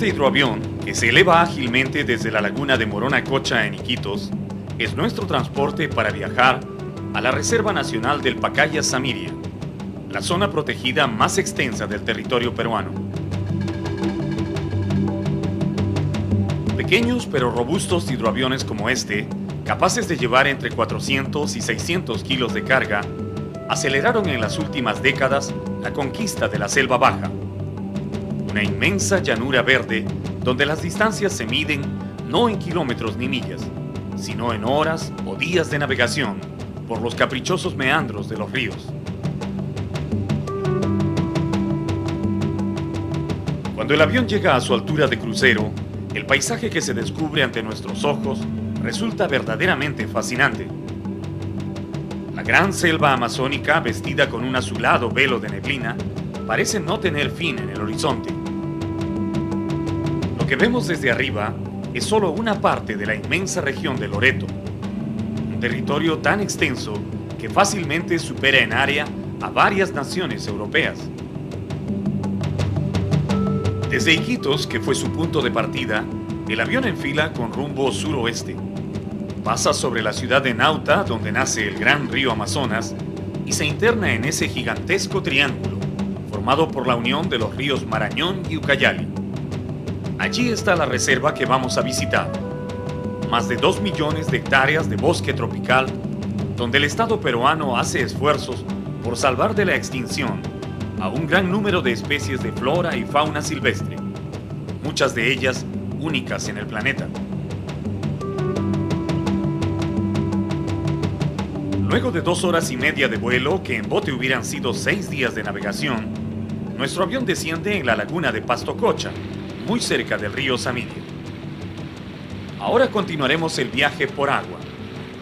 Este hidroavión, que se eleva ágilmente desde la laguna de Moronacocha en Iquitos, es nuestro transporte para viajar a la Reserva Nacional del Pacaya-Samiria, la zona protegida más extensa del territorio peruano. Pequeños pero robustos hidroaviones como este, capaces de llevar entre 400 y 600 kilos de carga, aceleraron en las últimas décadas la conquista de la selva baja. Una inmensa llanura verde donde las distancias se miden no en kilómetros ni millas, sino en horas o días de navegación por los caprichosos meandros de los ríos. Cuando el avión llega a su altura de crucero, el paisaje que se descubre ante nuestros ojos resulta verdaderamente fascinante. La gran selva amazónica, vestida con un azulado velo de neblina, parece no tener fin en el horizonte. Lo que vemos desde arriba es solo una parte de la inmensa región de Loreto, un territorio tan extenso que fácilmente supera en área a varias naciones europeas. Desde Iquitos, que fue su punto de partida, el avión enfila con rumbo suroeste. Pasa sobre la ciudad de Nauta, donde nace el gran río Amazonas, y se interna en ese gigantesco triángulo, formado por la unión de los ríos Marañón y Ucayali. Allí está la reserva que vamos a visitar. Más de 2 millones de hectáreas de bosque tropical, donde el Estado peruano hace esfuerzos por salvar de la extinción a un gran número de especies de flora y fauna silvestre, muchas de ellas únicas en el planeta. Luego de 2 horas y media de vuelo, que en bote hubieran sido 6 días de navegación, nuestro avión desciende en la laguna de Pastococha, muy cerca del río Samiria. Ahora continuaremos el viaje por agua,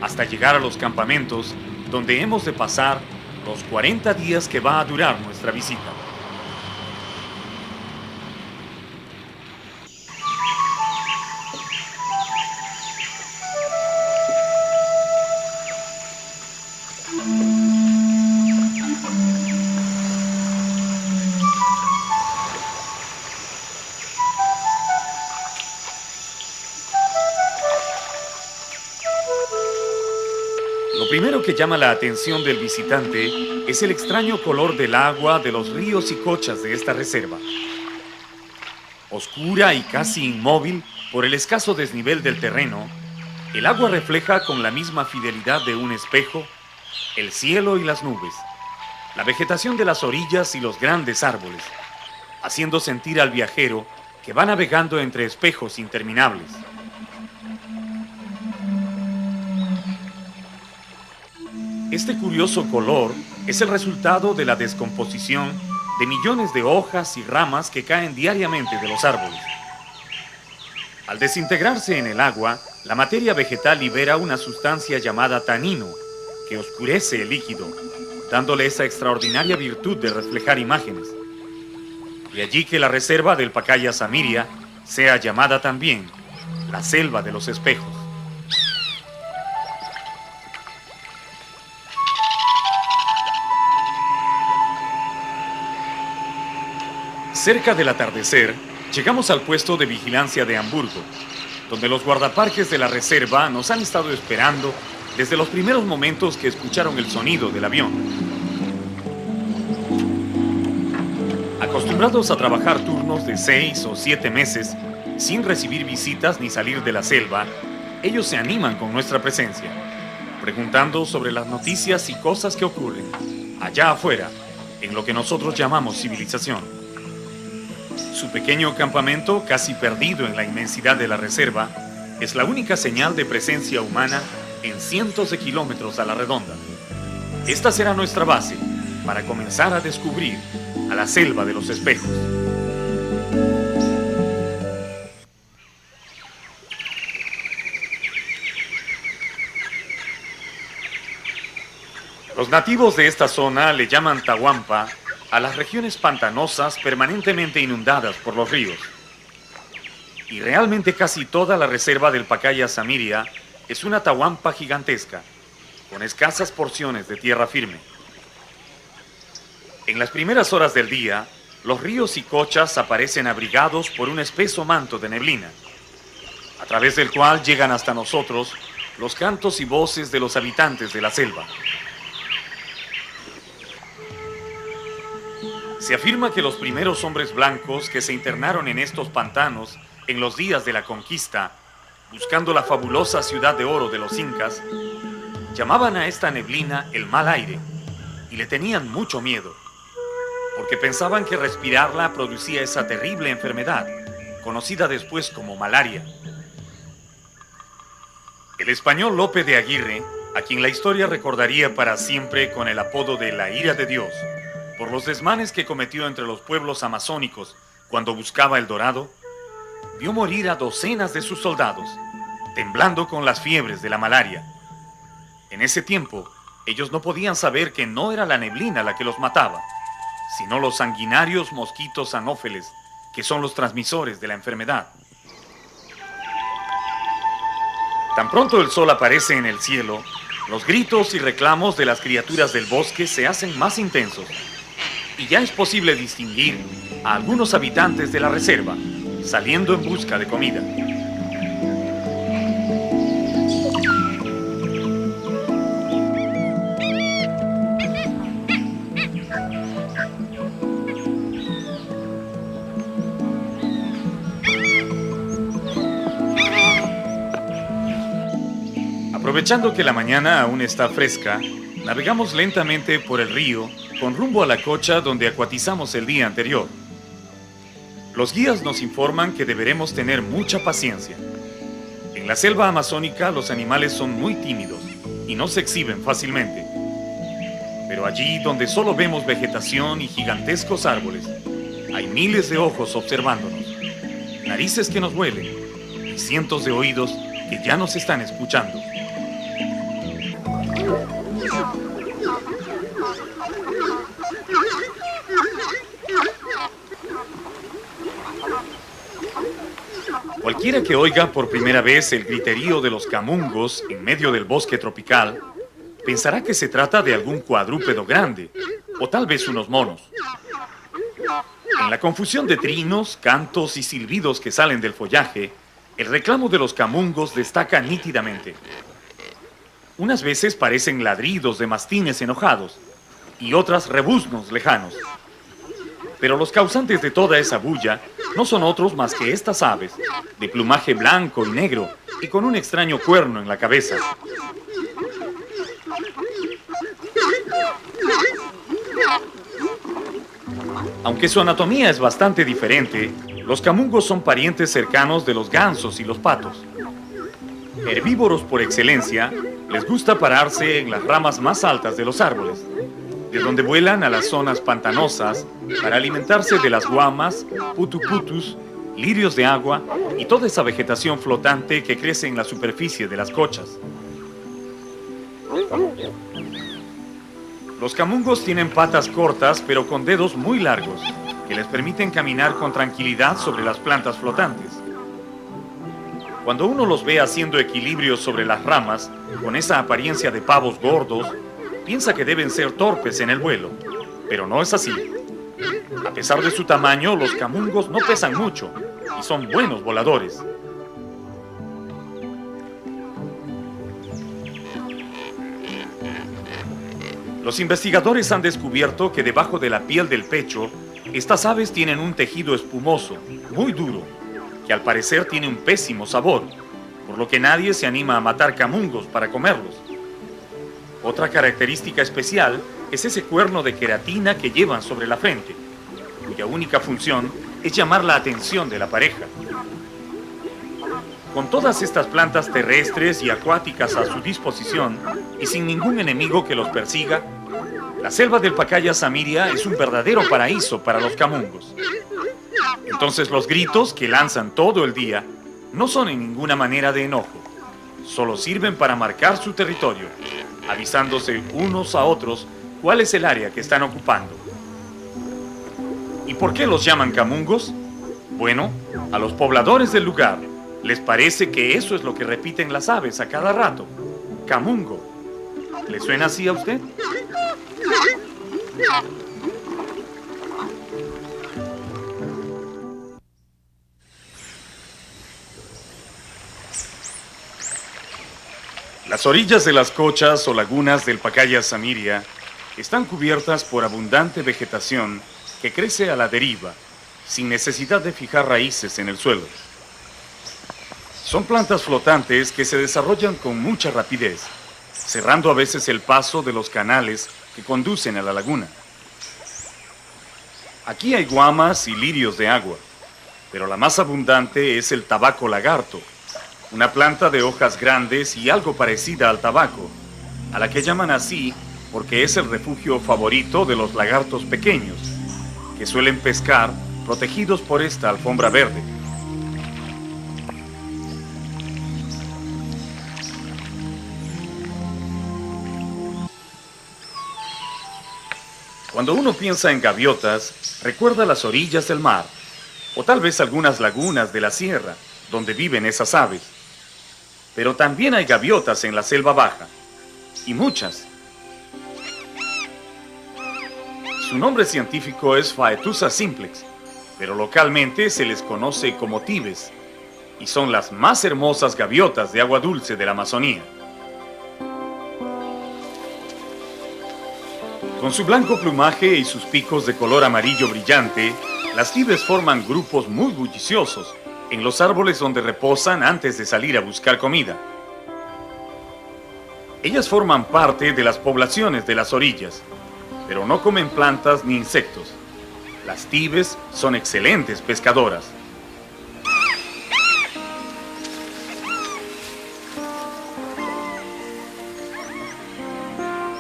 hasta llegar a los campamentos, donde hemos de pasar los 40 días que va a durar nuestra visita. Lo primero que llama la atención del visitante es el extraño color del agua de los ríos y cochas de esta reserva. Oscura y casi inmóvil por el escaso desnivel del terreno, el agua refleja con la misma fidelidad de un espejo el cielo y las nubes, la vegetación de las orillas y los grandes árboles, haciendo sentir al viajero que va navegando entre espejos interminables. Este curioso color es el resultado de la descomposición de millones de hojas y ramas que caen diariamente de los árboles. Al desintegrarse en el agua, la materia vegetal libera una sustancia llamada tanino, que oscurece el líquido, dándole esa extraordinaria virtud de reflejar imágenes. De allí que la reserva del Pacaya-Samiria sea llamada también la selva de los espejos. Cerca del atardecer, llegamos al puesto de vigilancia de Hamburgo, donde los guardaparques de la reserva nos han estado esperando desde los primeros momentos que escucharon el sonido del avión. Acostumbrados a trabajar turnos de 6 o 7 meses, sin recibir visitas ni salir de la selva, ellos se animan con nuestra presencia, preguntando sobre las noticias y cosas que ocurren allá afuera, en lo que nosotros llamamos civilización. Su pequeño campamento, casi perdido en la inmensidad de la reserva, es la única señal de presencia humana en cientos de kilómetros a la redonda. Esta será nuestra base para comenzar a descubrir a la selva de los espejos. Los nativos de esta zona le llaman Tahuampa a las regiones pantanosas permanentemente inundadas por los ríos. Y realmente casi toda la reserva del Pacaya-Samiria es una tahuampa gigantesca, con escasas porciones de tierra firme. En las primeras horas del día, los ríos y cochas aparecen abrigados por un espeso manto de neblina, a través del cual llegan hasta nosotros los cantos y voces de los habitantes de la selva. Se afirma que los primeros hombres blancos que se internaron en estos pantanos en los días de la conquista, buscando la fabulosa ciudad de oro de los incas, llamaban a esta neblina el mal aire y le tenían mucho miedo, porque pensaban que respirarla producía esa terrible enfermedad, conocida después como malaria. El español Lope de Aguirre, a quien la historia recordaría para siempre con el apodo de la ira de Dios, por los desmanes que cometió entre los pueblos amazónicos cuando buscaba el dorado, vio morir a docenas de sus soldados, temblando con las fiebres de la malaria. En ese tiempo, ellos no podían saber que no era la neblina la que los mataba, sino los sanguinarios mosquitos anófeles, que son los transmisores de la enfermedad. Tan pronto el sol aparece en el cielo, los gritos y reclamos de las criaturas del bosque se hacen más intensos, y ya es posible distinguir a algunos habitantes de la reserva saliendo en busca de comida. Aprovechando que la mañana aún está fresca, navegamos lentamente por el río con rumbo a la cocha donde acuatizamos el día anterior. Los guías nos informan que deberemos tener mucha paciencia. En la selva amazónica los animales son muy tímidos y no se exhiben fácilmente. Pero allí donde solo vemos vegetación y gigantescos árboles, hay miles de ojos observándonos, narices que nos huelen y cientos de oídos que ya nos están escuchando. Cualquiera que oiga por primera vez el griterío de los camungos en medio del bosque tropical, pensará que se trata de algún cuadrúpedo grande, o tal vez unos monos. En la confusión de trinos, cantos y silbidos que salen del follaje, el reclamo de los camungos destaca nítidamente. Unas veces parecen ladridos de mastines enojados, y otras rebuznos lejanos. Pero los causantes de toda esa bulla no son otros más que estas aves, de plumaje blanco y negro y con un extraño cuerno en la cabeza. Aunque su anatomía es bastante diferente, los camungos son parientes cercanos de los gansos y los patos. Herbívoros por excelencia, les gusta pararse en las ramas más altas de los árboles, de donde vuelan a las zonas pantanosas para alimentarse de las guamas, putuputus, lirios de agua y toda esa vegetación flotante que crece en la superficie de las cochas. Los camungos tienen patas cortas pero con dedos muy largos que les permiten caminar con tranquilidad sobre las plantas flotantes. Cuando uno los ve haciendo equilibrios sobre las ramas, con esa apariencia de pavos gordos, piensa que deben ser torpes en el vuelo, pero no es así. A pesar de su tamaño, los camungos no pesan mucho y son buenos voladores. Los investigadores han descubierto que debajo de la piel del pecho, estas aves tienen un tejido espumoso, muy duro, que al parecer tiene un pésimo sabor, por lo que nadie se anima a matar camungos para comerlos. Otra característica especial es ese cuerno de queratina que llevan sobre la frente, cuya única función es llamar la atención de la pareja. Con todas estas plantas terrestres y acuáticas a su disposición y sin ningún enemigo que los persiga, la selva del Pacaya Samiria es un verdadero paraíso para los camungos. Entonces los gritos que lanzan todo el día no son en ninguna manera de enojo, solo sirven para marcar su territorio, avisándose unos a otros cuál es el área que están ocupando. ¿Y por qué los llaman camungos? Bueno, a los pobladores del lugar les parece que eso es lo que repiten las aves a cada rato. Camungo. ¿Le suena así a usted? Las orillas de las cochas o lagunas del Pacaya Samiria están cubiertas por abundante vegetación que crece a la deriva, sin necesidad de fijar raíces en el suelo. Son plantas flotantes que se desarrollan con mucha rapidez, cerrando a veces el paso de los canales que conducen a la laguna. Aquí hay guamas y lirios de agua, pero la más abundante es el tabaco lagarto, una planta de hojas grandes y algo parecida al tabaco, a la que llaman así porque es el refugio favorito de los lagartos pequeños, que suelen pescar protegidos por esta alfombra verde. Cuando uno piensa en gaviotas, recuerda las orillas del mar, o tal vez algunas lagunas de la sierra, donde viven esas aves. Pero también hay gaviotas en la selva baja, y muchas. Su nombre científico es Phaetusa simplex, pero localmente se les conoce como tibes, y son las más hermosas gaviotas de agua dulce de la Amazonía. Con su blanco plumaje y sus picos de color amarillo brillante, las tibes forman grupos muy bulliciosos en los árboles donde reposan antes de salir a buscar comida. Ellas forman parte de las poblaciones de las orillas, pero no comen plantas ni insectos. Las tibes son excelentes pescadoras.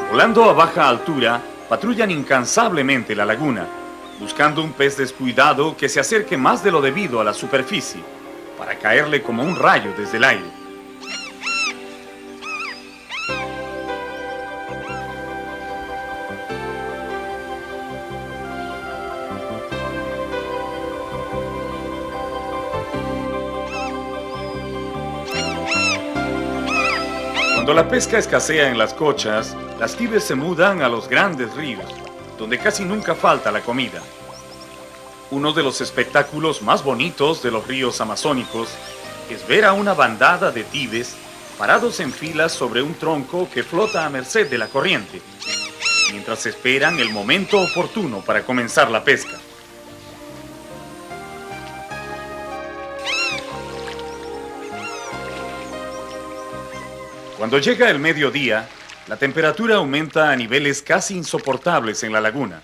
Volando a baja altura, patrullan incansablemente la laguna, buscando un pez descuidado que se acerque más de lo debido a la superficie, para caerle como un rayo desde el aire. Cuando la pesca escasea en las cochas, las tibes se mudan a los grandes ríos, donde casi nunca falta la comida. Uno de los espectáculos más bonitos de los ríos amazónicos es ver a una bandada de tibes parados en filas sobre un tronco que flota a merced de la corriente, mientras esperan el momento oportuno para comenzar la pesca. Cuando llega el mediodía, la temperatura aumenta a niveles casi insoportables en la laguna.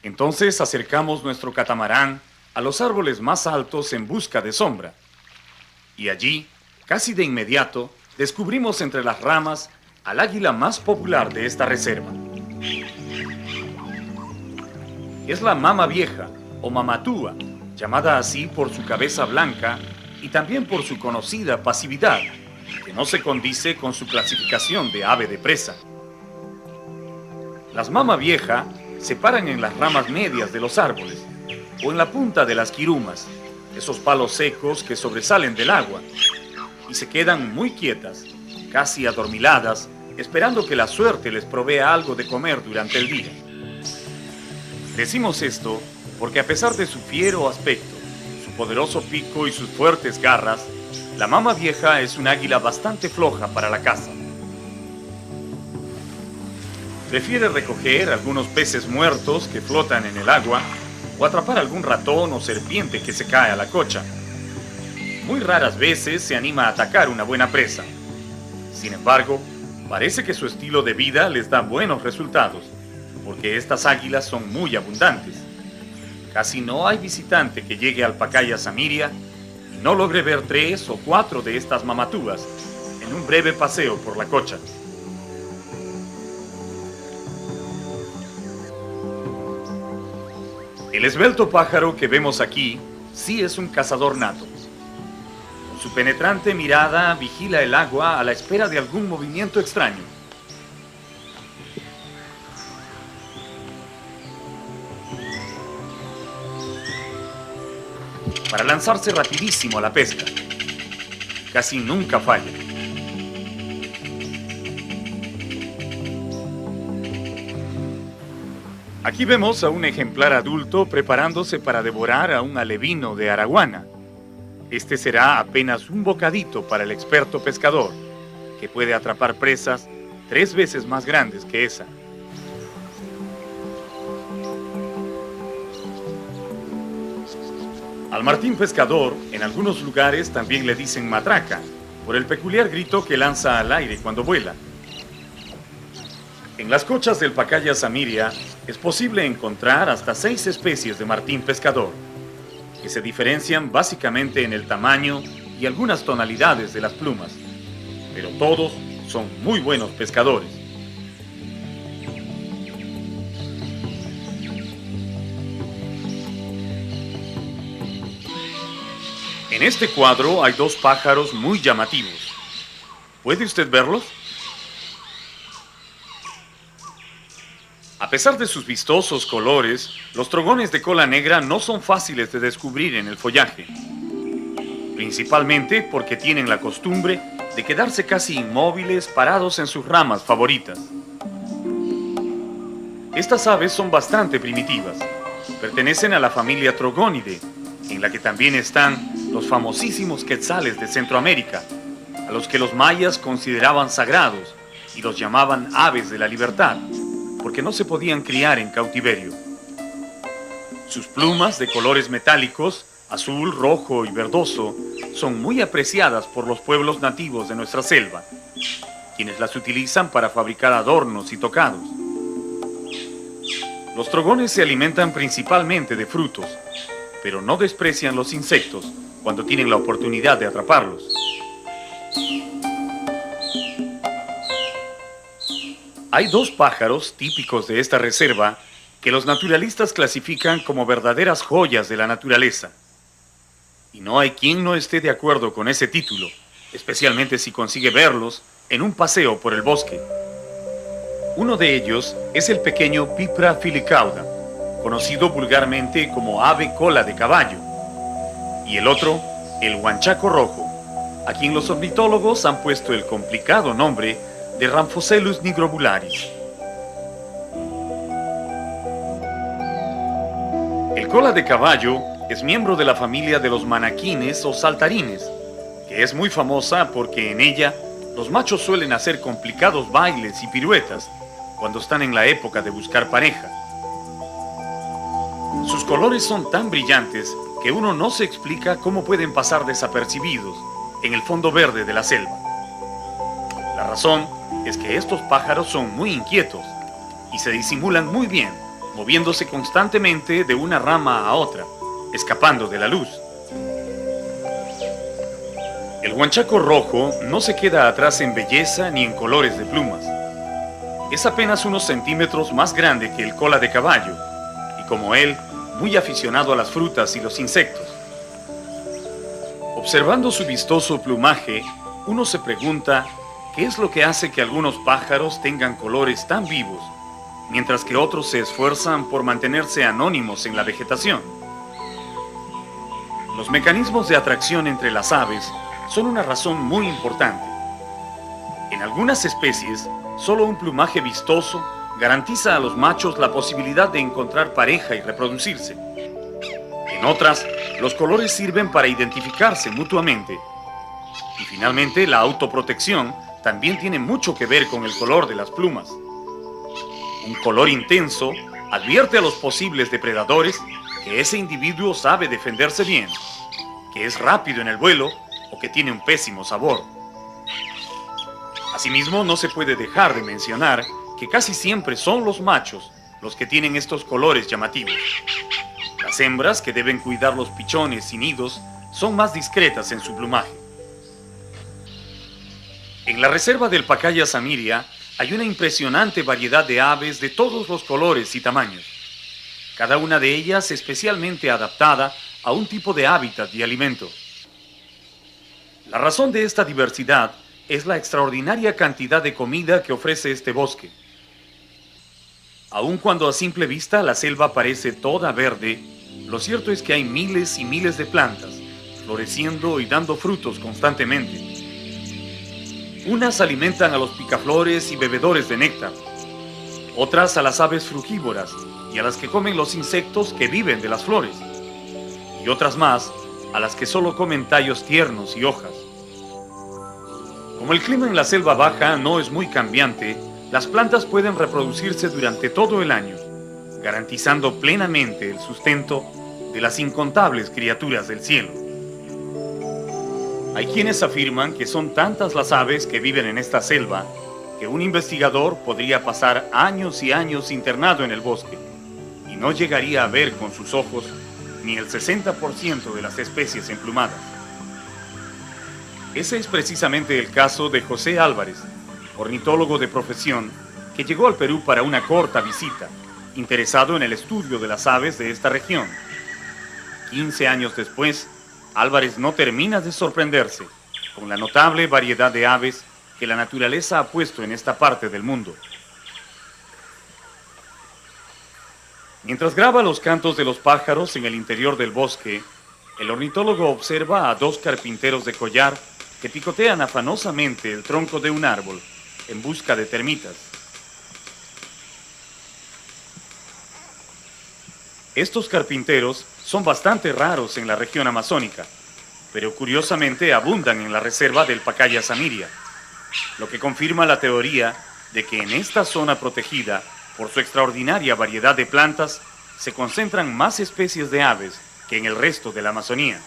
Entonces acercamos nuestro catamarán a los árboles más altos en busca de sombra. Y allí, casi de inmediato, descubrimos entre las ramas al águila más popular de esta reserva. Es la mama vieja, o mamatúa, llamada así por su cabeza blanca y también por su conocida pasividad, que no se condice con su clasificación de ave de presa. Las mama vieja se paran en las ramas medias de los árboles o en la punta de las quirumas, esos palos secos que sobresalen del agua, y se quedan muy quietas, casi adormiladas, esperando que la suerte les provea algo de comer durante el día. Decimos esto porque a pesar de su fiero aspecto, su poderoso pico y sus fuertes garras, la mama vieja es un águila bastante floja para la caza. Prefiere recoger algunos peces muertos que flotan en el agua o atrapar algún ratón o serpiente que se cae a la cocha. Muy raras veces se anima a atacar una buena presa. Sin embargo, parece que su estilo de vida les da buenos resultados, porque estas águilas son muy abundantes. Casi no hay visitante que llegue al Pacaya Samiria y no logre ver 3 o 4 de estas mamatúas en un breve paseo por la cocha. El esbelto pájaro que vemos aquí sí es un cazador nato. Con su penetrante mirada vigila el agua a la espera de algún movimiento extraño. Para lanzarse rapidísimo a la pesca. Casi nunca falla. Aquí vemos a un ejemplar adulto preparándose para devorar a un alevino de araguana. Este será apenas un bocadito para el experto pescador, que puede atrapar presas 3 veces más grandes que esa. Al martín pescador, en algunos lugares también le dicen matraca, por el peculiar grito que lanza al aire cuando vuela. En las cochas del Pacaya Samiria es posible encontrar hasta 6 especies de martín pescador, que se diferencian básicamente en el tamaño y algunas tonalidades de las plumas, pero todos son muy buenos pescadores. En este cuadro hay 2 pájaros muy llamativos. ¿Puede usted verlos? A pesar de sus vistosos colores, los trogones de cola negra no son fáciles de descubrir en el follaje, principalmente porque tienen la costumbre de quedarse casi inmóviles parados en sus ramas favoritas. Estas aves son bastante primitivas, pertenecen a la familia Trogonidae, en la que también están los famosísimos quetzales de Centroamérica, a los que los mayas consideraban sagrados y los llamaban aves de la libertad, porque no se podían criar en cautiverio. Sus plumas de colores metálicos, azul, rojo y verdoso, son muy apreciadas por los pueblos nativos de nuestra selva, quienes las utilizan para fabricar adornos y tocados. Los trogones se alimentan principalmente de frutos, pero no desprecian los insectos cuando tienen la oportunidad de atraparlos. Hay 2 pájaros típicos de esta reserva que los naturalistas clasifican como verdaderas joyas de la naturaleza. Y no hay quien no esté de acuerdo con ese título, especialmente si consigue verlos en un paseo por el bosque. Uno de ellos es el pequeño Pipra filicauda, conocido vulgarmente como ave cola de caballo, y el otro, el huanchaco rojo, a quien los ornitólogos han puesto el complicado nombre de Rhamphochelys nigrobularis. El cola de caballo es miembro de la familia de los manaquines o saltarines, que es muy famosa porque en ella los machos suelen hacer complicados bailes y piruetas cuando están en la época de buscar pareja. Sus colores son tan brillantes que uno no se explica cómo pueden pasar desapercibidos en el fondo verde de la selva. La razón es que estos pájaros son muy inquietos y se disimulan muy bien, moviéndose constantemente de una rama a otra, escapando de la luz. El huanchaco rojo no se queda atrás en belleza ni en colores de plumas. Es apenas unos centímetros más grande que el cola de caballo y, como él, muy aficionado a las frutas y los insectos. Observando su vistoso plumaje, uno se pregunta qué es lo que hace que algunos pájaros tengan colores tan vivos, mientras que otros se esfuerzan por mantenerse anónimos en la vegetación. Los mecanismos de atracción entre las aves son una razón muy importante. En algunas especies, solo un plumaje vistoso garantiza a los machos la posibilidad de encontrar pareja y reproducirse. En otras, los colores sirven para identificarse mutuamente. Y finalmente, la autoprotección también tiene mucho que ver con el color de las plumas. Un color intenso advierte a los posibles depredadores que ese individuo sabe defenderse bien, que es rápido en el vuelo o que tiene un pésimo sabor. Asimismo, no se puede dejar de mencionar que casi siempre son los machos los que tienen estos colores llamativos. Las hembras, que deben cuidar los pichones y nidos, son más discretas en su plumaje. En la reserva del Pacaya Samiria hay una impresionante variedad de aves de todos los colores y tamaños, cada una de ellas especialmente adaptada a un tipo de hábitat y alimento. La razón de esta diversidad es la extraordinaria cantidad de comida que ofrece este bosque. Aun cuando a simple vista la selva parece toda verde, lo cierto es que hay miles y miles de plantas, floreciendo y dando frutos constantemente. Unas alimentan a los picaflores y bebedores de néctar, otras a las aves frugívoras y a las que comen los insectos que viven de las flores, y otras más a las que solo comen tallos tiernos y hojas. Como el clima en la selva baja no es muy cambiante, las plantas pueden reproducirse durante todo el año, garantizando plenamente el sustento de las incontables criaturas del cielo. Hay quienes afirman que son tantas las aves que viven en esta selva que un investigador podría pasar años y años internado en el bosque y no llegaría a ver con sus ojos ni el 60% de las especies emplumadas. Ese es precisamente el caso de José Álvarez, ornitólogo de profesión, que llegó al Perú para una corta visita, interesado en el estudio de las aves de esta región. 15 años después, Álvarez no termina de sorprenderse con la notable variedad de aves que la naturaleza ha puesto en esta parte del mundo. Mientras graba los cantos de los pájaros en el interior del bosque, el ornitólogo observa a dos carpinteros de collar que picotean afanosamente el tronco de un árbol en busca de termitas. Estos carpinteros son bastante raros en la región amazónica, pero curiosamente abundan en la reserva del Pacaya Samiria, lo que confirma la teoría de que en esta zona protegida, por su extraordinaria variedad de plantas, se concentran más especies de aves que en el resto de la Amazonía.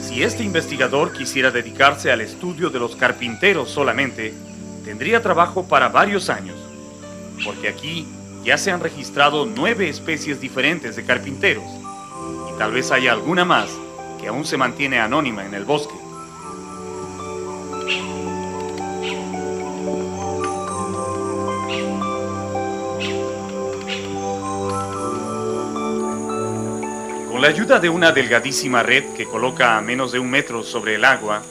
Si este investigador quisiera dedicarse al estudio de los carpinteros solamente, tendría trabajo para varios años, porque aquí ya se han registrado 9 especies diferentes de carpinteros, y tal vez haya alguna más que aún se mantiene anónima en el bosque. Con la ayuda de una delgadísima red que coloca a menos de 1 metro sobre el agua,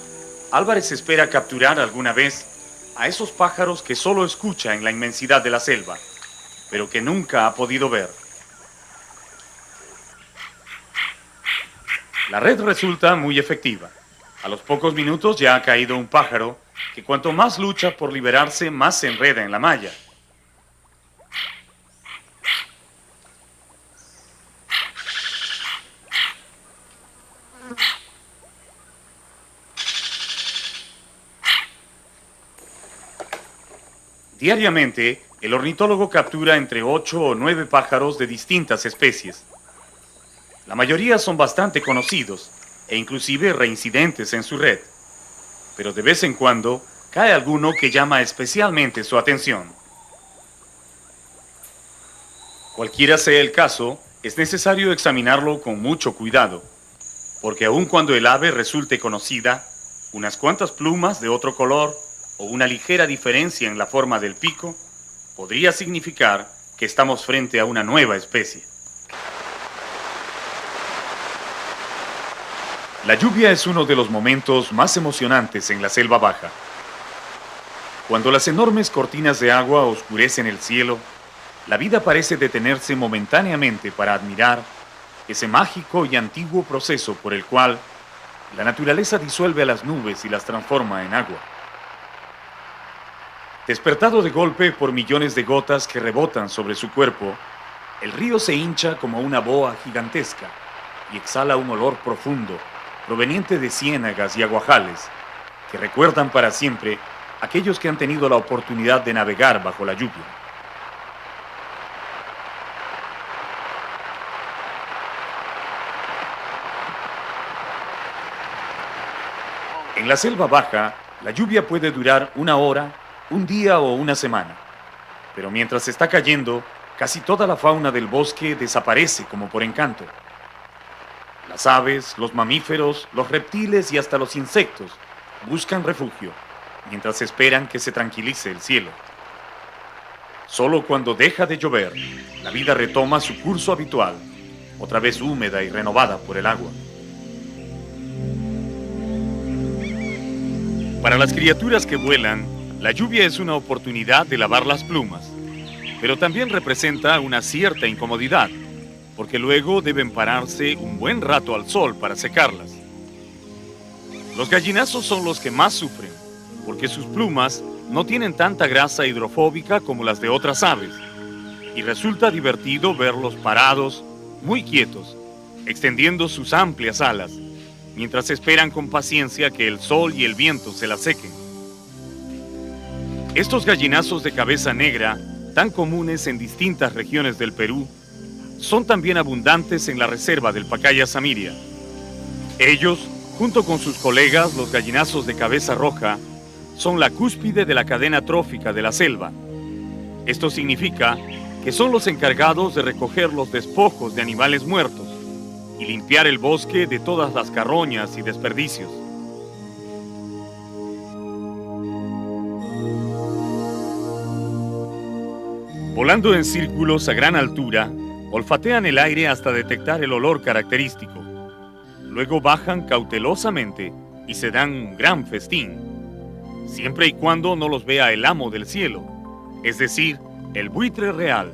Álvarez espera capturar alguna vez a esos pájaros que solo escucha en la inmensidad de la selva, pero que nunca ha podido ver. La red resulta muy efectiva. A los pocos minutos ya ha caído un pájaro que cuanto más lucha por liberarse, más se enreda en la malla. Diariamente, el ornitólogo captura entre 8 o 9 pájaros de distintas especies. La mayoría son bastante conocidos e inclusive reincidentes en su red, pero de vez en cuando cae alguno que llama especialmente su atención. Cualquiera sea el caso, es necesario examinarlo con mucho cuidado, porque aun cuando el ave resulte conocida, unas cuantas plumas de otro color o una ligera diferencia en la forma del pico podría significar que estamos frente a una nueva especie. La lluvia es uno de los momentos más emocionantes en la selva baja. Cuando las enormes cortinas de agua oscurecen el cielo, la vida parece detenerse momentáneamente para admirar ese mágico y antiguo proceso por el cual la naturaleza disuelve a las nubes y las transforma en agua. Despertado de golpe por millones de gotas que rebotan sobre su cuerpo, el río se hincha como una boa gigantesca y exhala un olor profundo proveniente de ciénagas y aguajales que recuerdan para siempre a aquellos que han tenido la oportunidad de navegar bajo la lluvia. En la selva baja, la lluvia puede durar 1 hora, 1 día o 1 semana, pero mientras está cayendo, casi toda la fauna del bosque desaparece como por encanto. Las aves, los mamíferos, los reptiles y hasta los insectos buscan refugio, mientras esperan que se tranquilice el cielo. Solo cuando deja de llover, la vida retoma su curso habitual, otra vez húmeda y renovada por el agua. Para las criaturas que vuelan, la lluvia es una oportunidad de lavar las plumas, pero también representa una cierta incomodidad, porque luego deben pararse un buen rato al sol para secarlas. Los gallinazos son los que más sufren, porque sus plumas no tienen tanta grasa hidrofóbica como las de otras aves, y resulta divertido verlos parados, muy quietos, extendiendo sus amplias alas, mientras esperan con paciencia que el sol y el viento se las sequen. Estos gallinazos de cabeza negra, tan comunes en distintas regiones del Perú, son también abundantes en la reserva del Pacaya Samiria. Ellos, junto con sus colegas, los gallinazos de cabeza roja, son la cúspide de la cadena trófica de la selva. Esto significa que son los encargados de recoger los despojos de animales muertos y limpiar el bosque de todas las carroñas y desperdicios. Volando en círculos a gran altura, olfatean el aire hasta detectar el olor característico. Luego bajan cautelosamente y se dan un gran festín, siempre y cuando no los vea el amo del cielo, es decir, el buitre real,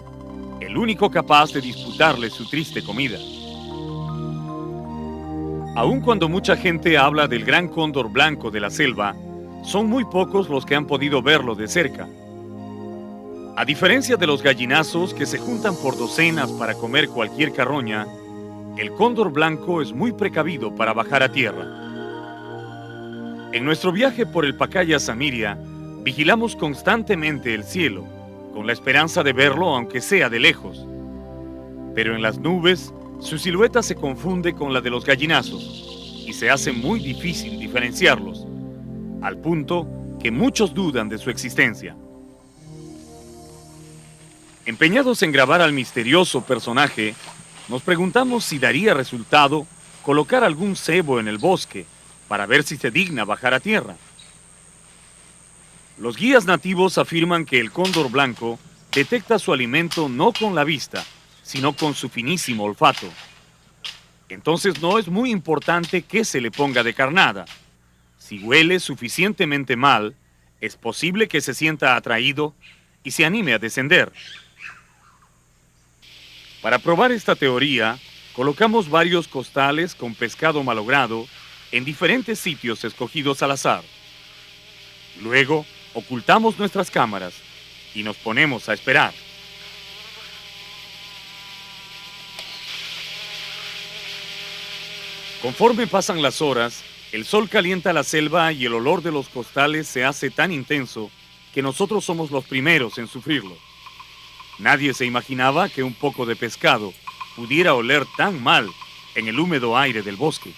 el único capaz de disputarle su triste comida. Aun cuando mucha gente habla del gran cóndor blanco de la selva, son muy pocos los que han podido verlo de cerca. A diferencia de los gallinazos que se juntan por docenas para comer cualquier carroña, el cóndor blanco es muy precavido para bajar a tierra. En nuestro viaje por el Pacaya Samiria, vigilamos constantemente el cielo, con la esperanza de verlo aunque sea de lejos. Pero en las nubes, su silueta se confunde con la de los gallinazos y se hace muy difícil diferenciarlos, al punto que muchos dudan de su existencia. Empeñados en grabar al misterioso personaje, nos preguntamos si daría resultado colocar algún cebo en el bosque para ver si se digna bajar a tierra. Los guías nativos afirman que el cóndor blanco detecta su alimento no con la vista, sino con su finísimo olfato. Entonces no es muy importante que se le ponga de carnada. Si huele suficientemente mal, es posible que se sienta atraído y se anime a descender. Para probar esta teoría, colocamos varios costales con pescado malogrado en diferentes sitios escogidos al azar. Luego, ocultamos nuestras cámaras y nos ponemos a esperar. Conforme pasan las horas, el sol calienta la selva y el olor de los costales se hace tan intenso que nosotros somos los primeros en sufrirlo. Nadie se imaginaba que un poco de pescado pudiera oler tan mal en el húmedo aire del bosque.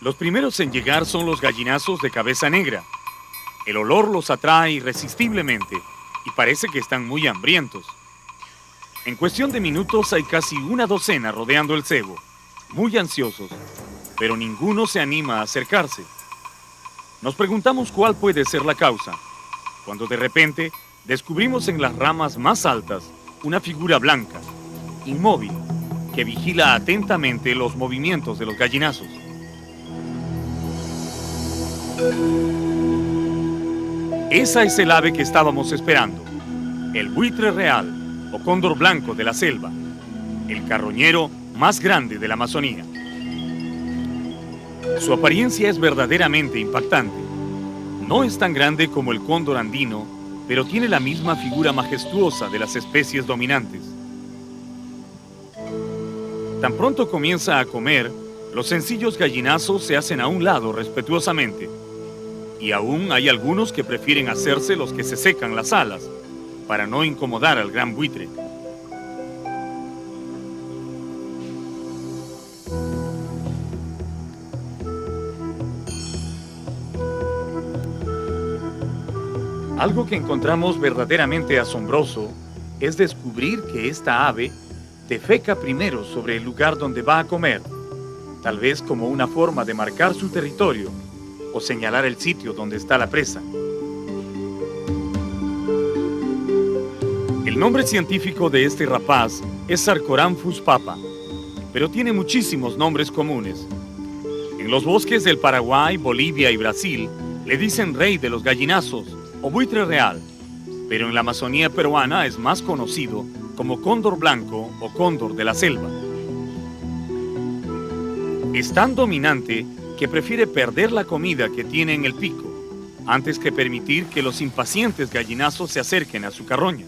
Los primeros en llegar son los gallinazos de cabeza negra. El olor los atrae irresistiblemente y parece que están muy hambrientos. En cuestión de minutos hay casi una docena rodeando el cebo, muy ansiosos, pero ninguno se anima a acercarse. Nos preguntamos cuál puede ser la causa, cuando de repente descubrimos en las ramas más altas una figura blanca, inmóvil, que vigila atentamente los movimientos de los gallinazos. Esa es el ave que estábamos esperando, el buitre real o cóndor blanco de la selva, el carroñero más grande de la Amazonía. Su apariencia es verdaderamente impactante. No es tan grande como el cóndor andino, pero tiene la misma figura majestuosa de las especies dominantes. Tan pronto comienza a comer, los sencillos gallinazos se hacen a un lado respetuosamente. Y aún hay algunos que prefieren hacerse los que se secan las alas, para no incomodar al gran buitre. Algo que encontramos verdaderamente asombroso es descubrir que esta ave defeca primero sobre el lugar donde va a comer, tal vez como una forma de marcar su territorio o señalar el sitio donde está la presa. El nombre científico de este rapaz es Sarcoramphus papa, pero tiene muchísimos nombres comunes. En los bosques del Paraguay, Bolivia y Brasil le dicen rey de los gallinazos o buitre real, pero en la Amazonía peruana es más conocido como cóndor blanco o cóndor de la selva. Es tan dominante que prefiere perder la comida que tiene en el pico antes que permitir que los impacientes gallinazos se acerquen a su carroña.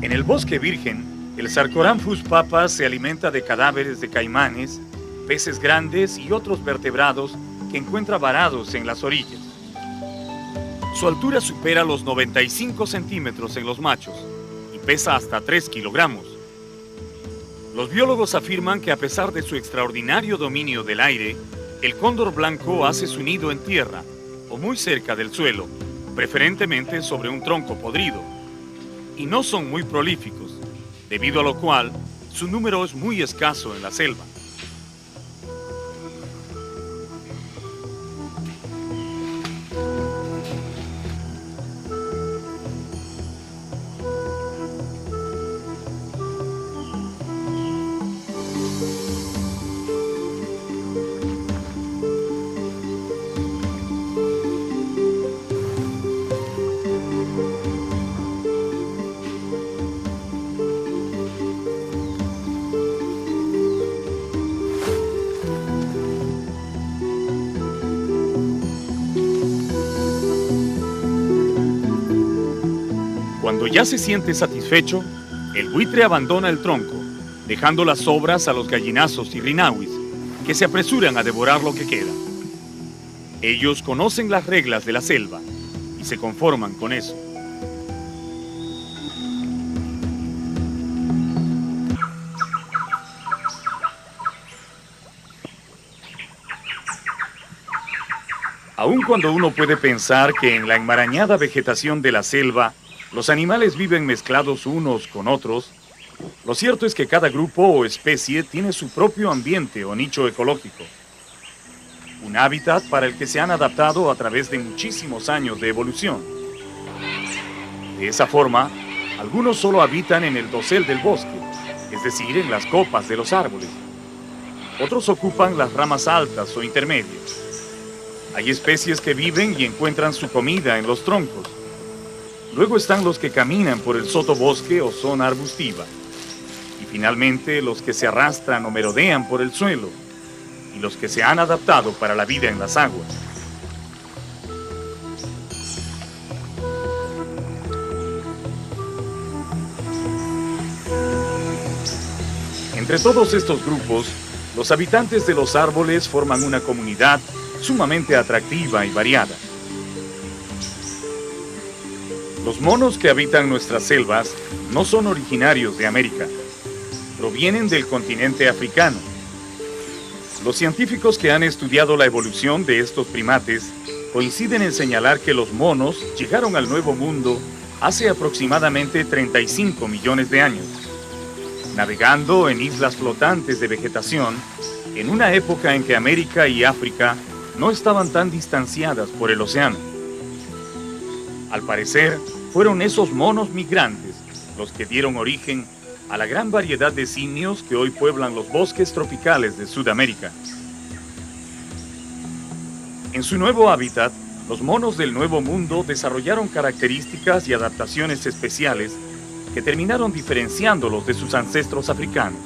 En el bosque virgen, el Sarcoramphus papa se alimenta de cadáveres de caimanes, peces grandes y otros vertebrados que encuentra varados en las orillas. Su altura supera los 95 centímetros en los machos y pesa hasta 3 kilogramos. Los biólogos afirman que a pesar de su extraordinario dominio del aire, el cóndor blanco hace su nido en tierra o muy cerca del suelo, preferentemente sobre un tronco podrido, y no son muy prolíficos, debido a lo cual su número es muy escaso en la selva. Cuando ya se siente satisfecho, el buitre abandona el tronco, dejando las sobras a los gallinazos y rinawis, que se apresuran a devorar lo que queda. Ellos conocen las reglas de la selva y se conforman con eso. Aun cuando uno puede pensar que en la enmarañada vegetación de la selva los animales viven mezclados unos con otros, lo cierto es que cada grupo o especie tiene su propio ambiente o nicho ecológico. Un hábitat para el que se han adaptado a través de muchísimos años de evolución. De esa forma, algunos solo habitan en el dosel del bosque, es decir, en las copas de los árboles. Otros ocupan las ramas altas o intermedias. Hay especies que viven y encuentran su comida en los troncos. Luego están los que caminan por el sotobosque o zona arbustiva. Y finalmente los que se arrastran o merodean por el suelo. Y los que se han adaptado para la vida en las aguas. Entre todos estos grupos, los habitantes de los árboles forman una comunidad sumamente atractiva y variada. Los monos que habitan nuestras selvas no son originarios de América, provienen del continente africano. Los científicos que han estudiado la evolución de estos primates coinciden en señalar que los monos llegaron al Nuevo Mundo hace aproximadamente 35 millones de años, navegando en islas flotantes de vegetación en una época en que América y África no estaban tan distanciadas por el océano. Al parecer, fueron esos monos migrantes los que dieron origen a la gran variedad de simios que hoy pueblan los bosques tropicales de Sudamérica. En su nuevo hábitat, los monos del Nuevo Mundo desarrollaron características y adaptaciones especiales que terminaron diferenciándolos de sus ancestros africanos.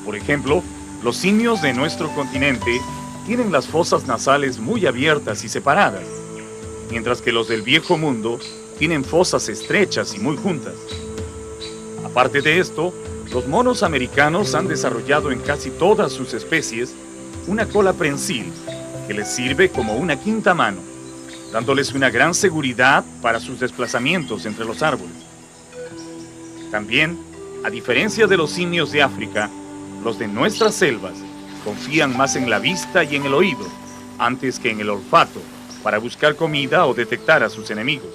Por ejemplo, los simios de nuestro continente tienen las fosas nasales muy abiertas y separadas, mientras que los del Viejo Mundo tienen fosas estrechas y muy juntas. Aparte de esto, los monos americanos han desarrollado en casi todas sus especies una cola prensil que les sirve como una quinta mano, dándoles una gran seguridad para sus desplazamientos entre los árboles. También, a diferencia de los simios de África, los de nuestras selvas confían más en la vista y en el oído, antes que en el olfato, para buscar comida o detectar a sus enemigos.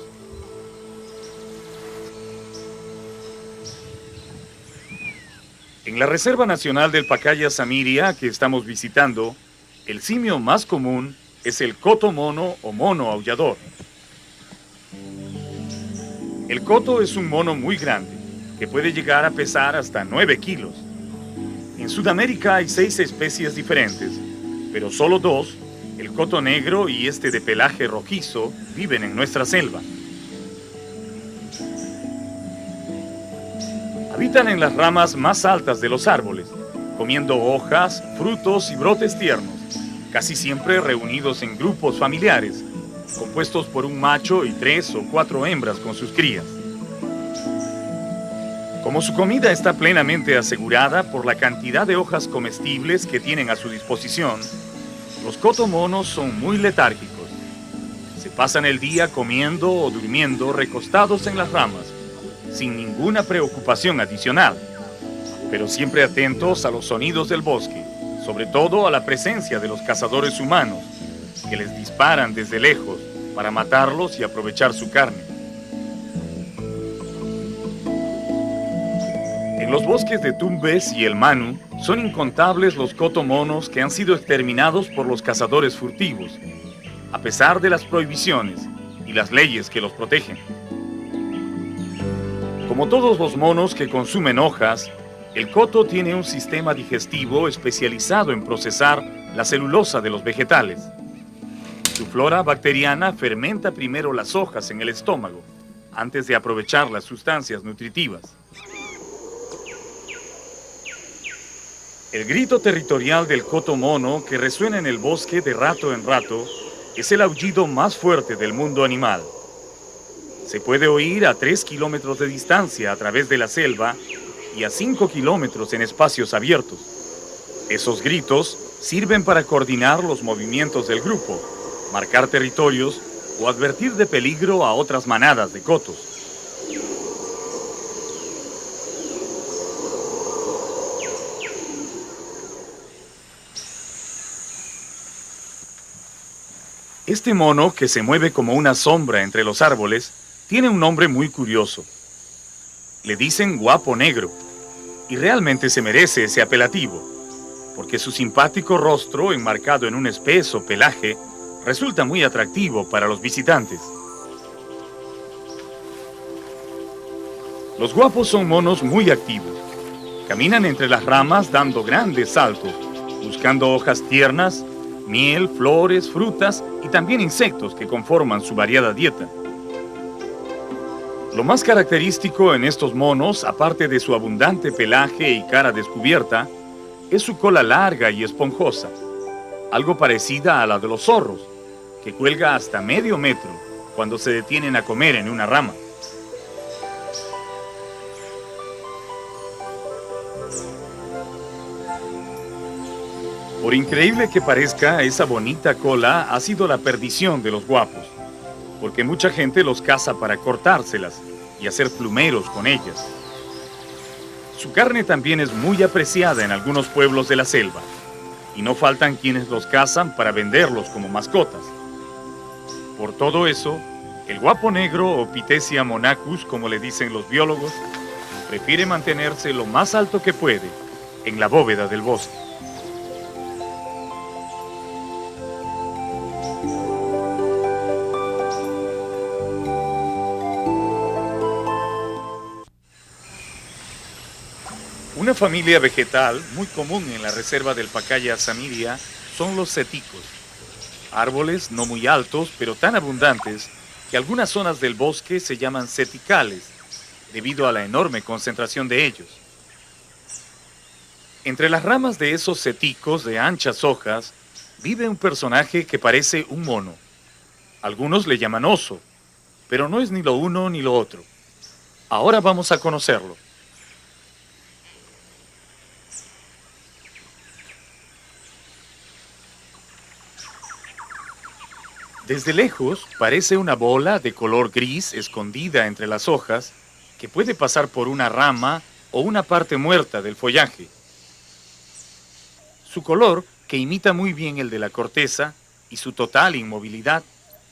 En la Reserva Nacional del Pacaya-Samiria que estamos visitando, el simio más común es el coto mono o mono aullador. El coto es un mono muy grande, que puede llegar a pesar hasta 9 kilos. En Sudamérica hay 6 especies diferentes, pero solo 2, el coto negro y este de pelaje rojizo, viven en nuestra selva. Habitan en las ramas más altas de los árboles, comiendo hojas, frutos y brotes tiernos, casi siempre reunidos en grupos familiares, compuestos por un macho y 3 o 4 hembras con sus crías. Como su comida está plenamente asegurada por la cantidad de hojas comestibles que tienen a su disposición, los cotomonos son muy letárgicos. Se pasan el día comiendo o durmiendo recostados en las ramas, sin ninguna preocupación adicional, pero siempre atentos a los sonidos del bosque, sobre todo a la presencia de los cazadores humanos, que les disparan desde lejos para matarlos y aprovechar su carne. En los bosques de Tumbes y el Manu son incontables los cotomonos que han sido exterminados por los cazadores furtivos, a pesar de las prohibiciones y las leyes que los protegen. Como todos los monos que consumen hojas, el coto tiene un sistema digestivo especializado en procesar la celulosa de los vegetales. Su flora bacteriana fermenta primero las hojas en el estómago, antes de aprovechar las sustancias nutritivas. El grito territorial del cotomono que resuena en el bosque de rato en rato es el aullido más fuerte del mundo animal. Se puede oír a 3 kilómetros de distancia a través de la selva y a 5 kilómetros en espacios abiertos. Esos gritos sirven para coordinar los movimientos del grupo, marcar territorios o advertir de peligro a otras manadas de cotos. Este mono, que se mueve como una sombra entre los árboles, tiene un nombre muy curioso. Le dicen guapo negro, y realmente se merece ese apelativo, porque su simpático rostro, enmarcado en un espeso pelaje, resulta muy atractivo para los visitantes. Los guapos son monos muy activos. Caminan entre las ramas dando grandes saltos, buscando hojas tiernas, miel, flores, frutas y también insectos que conforman su variada dieta. Lo más característico en estos monos, aparte de su abundante pelaje y cara descubierta, es su cola larga y esponjosa, algo parecida a la de los zorros, que cuelga hasta medio metro cuando se detienen a comer en una rama. Por increíble que parezca, esa bonita cola ha sido la perdición de los guapos, porque mucha gente los caza para cortárselas y hacer plumeros con ellas. Su carne también es muy apreciada en algunos pueblos de la selva, y no faltan quienes los cazan para venderlos como mascotas. Por todo eso, el guapo negro, o Pithecia monachus, como le dicen los biólogos, prefiere mantenerse lo más alto que puede, en la bóveda del bosque. Una familia vegetal muy común en la reserva del Pacaya Samiria son los seticos, árboles no muy altos pero tan abundantes que algunas zonas del bosque se llaman seticales debido a la enorme concentración de ellos. Entre las ramas de esos seticos de anchas hojas vive un personaje que parece un mono. Algunos le llaman oso, pero no es ni lo uno ni lo otro. Ahora vamos a conocerlo. Desde lejos parece una bola de color gris escondida entre las hojas que puede pasar por una rama o una parte muerta del follaje. Su color, que imita muy bien el de la corteza, y su total inmovilidad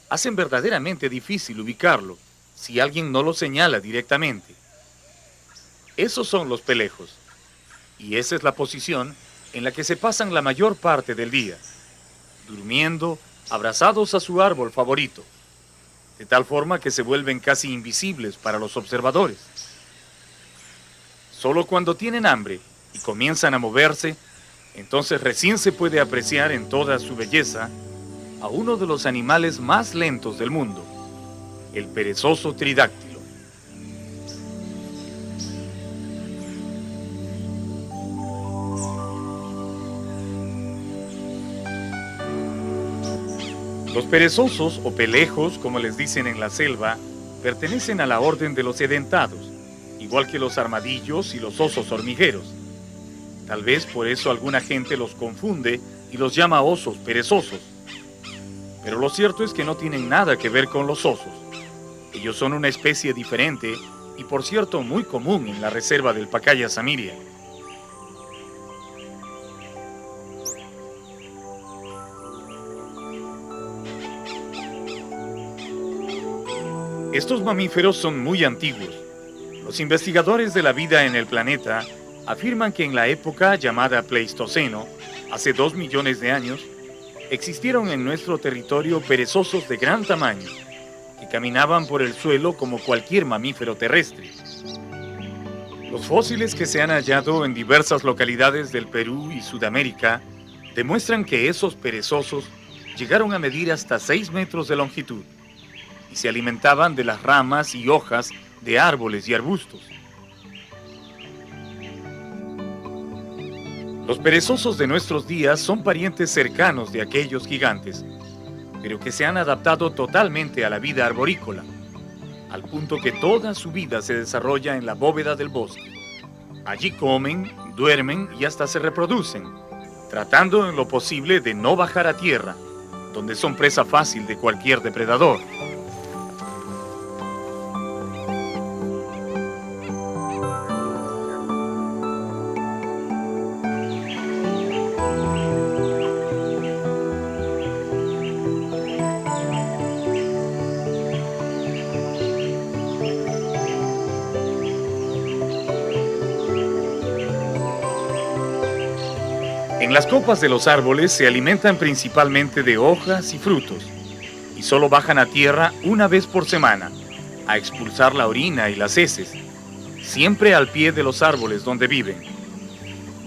hacen verdaderamente difícil ubicarlo si alguien no lo señala directamente. Esos son los pelejos, y esa es la posición en la que se pasan la mayor parte del día, durmiendo, abrazados a su árbol favorito, de tal forma que se vuelven casi invisibles para los observadores. Solo cuando tienen hambre y comienzan a moverse, entonces recién se puede apreciar en toda su belleza a uno de los animales más lentos del mundo, el perezoso tridáctilo. Los perezosos o pelejos, como les dicen en la selva, pertenecen a la orden de los edentados, igual que los armadillos y los osos hormigueros. Tal vez por eso alguna gente los confunde y los llama osos perezosos. Pero lo cierto es que no tienen nada que ver con los osos. Ellos son una especie diferente y, por cierto, muy común en la reserva del Pacaya Samiria. Estos mamíferos son muy antiguos. Los investigadores de la vida en el planeta afirman que en la época llamada Pleistoceno, hace 2 millones de años, existieron en nuestro territorio perezosos de gran tamaño, que caminaban por el suelo como cualquier mamífero terrestre. Los fósiles que se han hallado en diversas localidades del Perú y Sudamérica demuestran que esos perezosos llegaron a medir hasta 6 metros de longitud y se alimentaban de las ramas y hojas de árboles y arbustos. Los perezosos de nuestros días son parientes cercanos de aquellos gigantes, pero que se han adaptado totalmente a la vida arborícola, al punto que toda su vida se desarrolla en la bóveda del bosque. Allí comen, duermen y hasta se reproducen, tratando en lo posible de no bajar a tierra, donde son presa fácil de cualquier depredador. En las copas de los árboles se alimentan principalmente de hojas y frutos, y solo bajan a tierra una vez por semana, a expulsar la orina y las heces, siempre al pie de los árboles donde viven.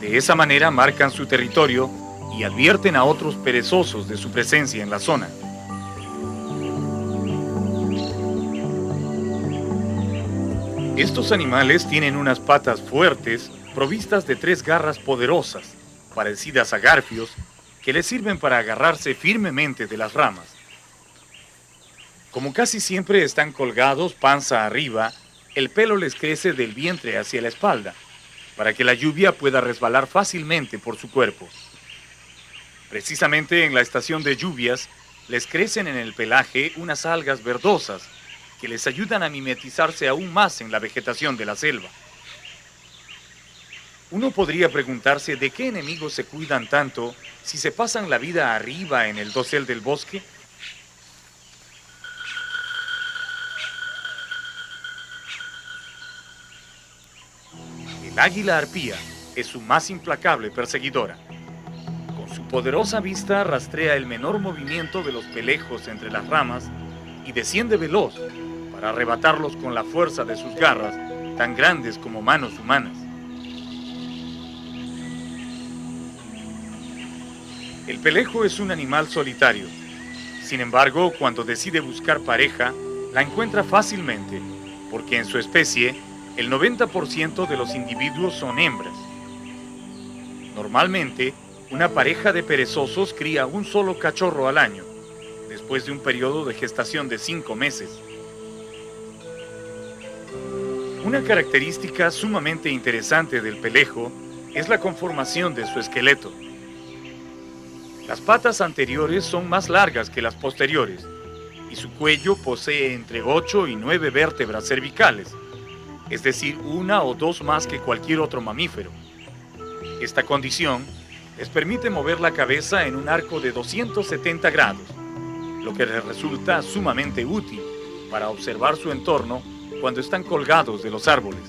De esa manera marcan su territorio y advierten a otros perezosos de su presencia en la zona. Estos animales tienen unas patas fuertes, provistas de 3 garras poderosas, parecidas a garfios, que les sirven para agarrarse firmemente de las ramas. Como casi siempre están colgados panza arriba, el pelo les crece del vientre hacia la espalda, para que la lluvia pueda resbalar fácilmente por su cuerpo. Precisamente en la estación de lluvias, les crecen en el pelaje unas algas verdosas, que les ayudan a mimetizarse aún más en la vegetación de la selva. Uno podría preguntarse de qué enemigos se cuidan tanto si se pasan la vida arriba en el dosel del bosque. El águila arpía es su más implacable perseguidora. Con su poderosa vista rastrea el menor movimiento de los pelejos entre las ramas y desciende veloz para arrebatarlos con la fuerza de sus garras, tan grandes como manos humanas. El pelejo es un animal solitario. Sin embargo, cuando decide buscar pareja, la encuentra fácilmente, porque en su especie, el 90% de los individuos son hembras. Normalmente, una pareja de perezosos cría un solo cachorro al año, después de un periodo de gestación de 5 meses. Una característica sumamente interesante del pelejo es la conformación de su esqueleto. Las patas anteriores son más largas que las posteriores y su cuello posee entre 8 y 9 vértebras cervicales, es decir, 1 o 2 más que cualquier otro mamífero. Esta condición les permite mover la cabeza en un arco de 270 grados, lo que les resulta sumamente útil para observar su entorno cuando están colgados de los árboles.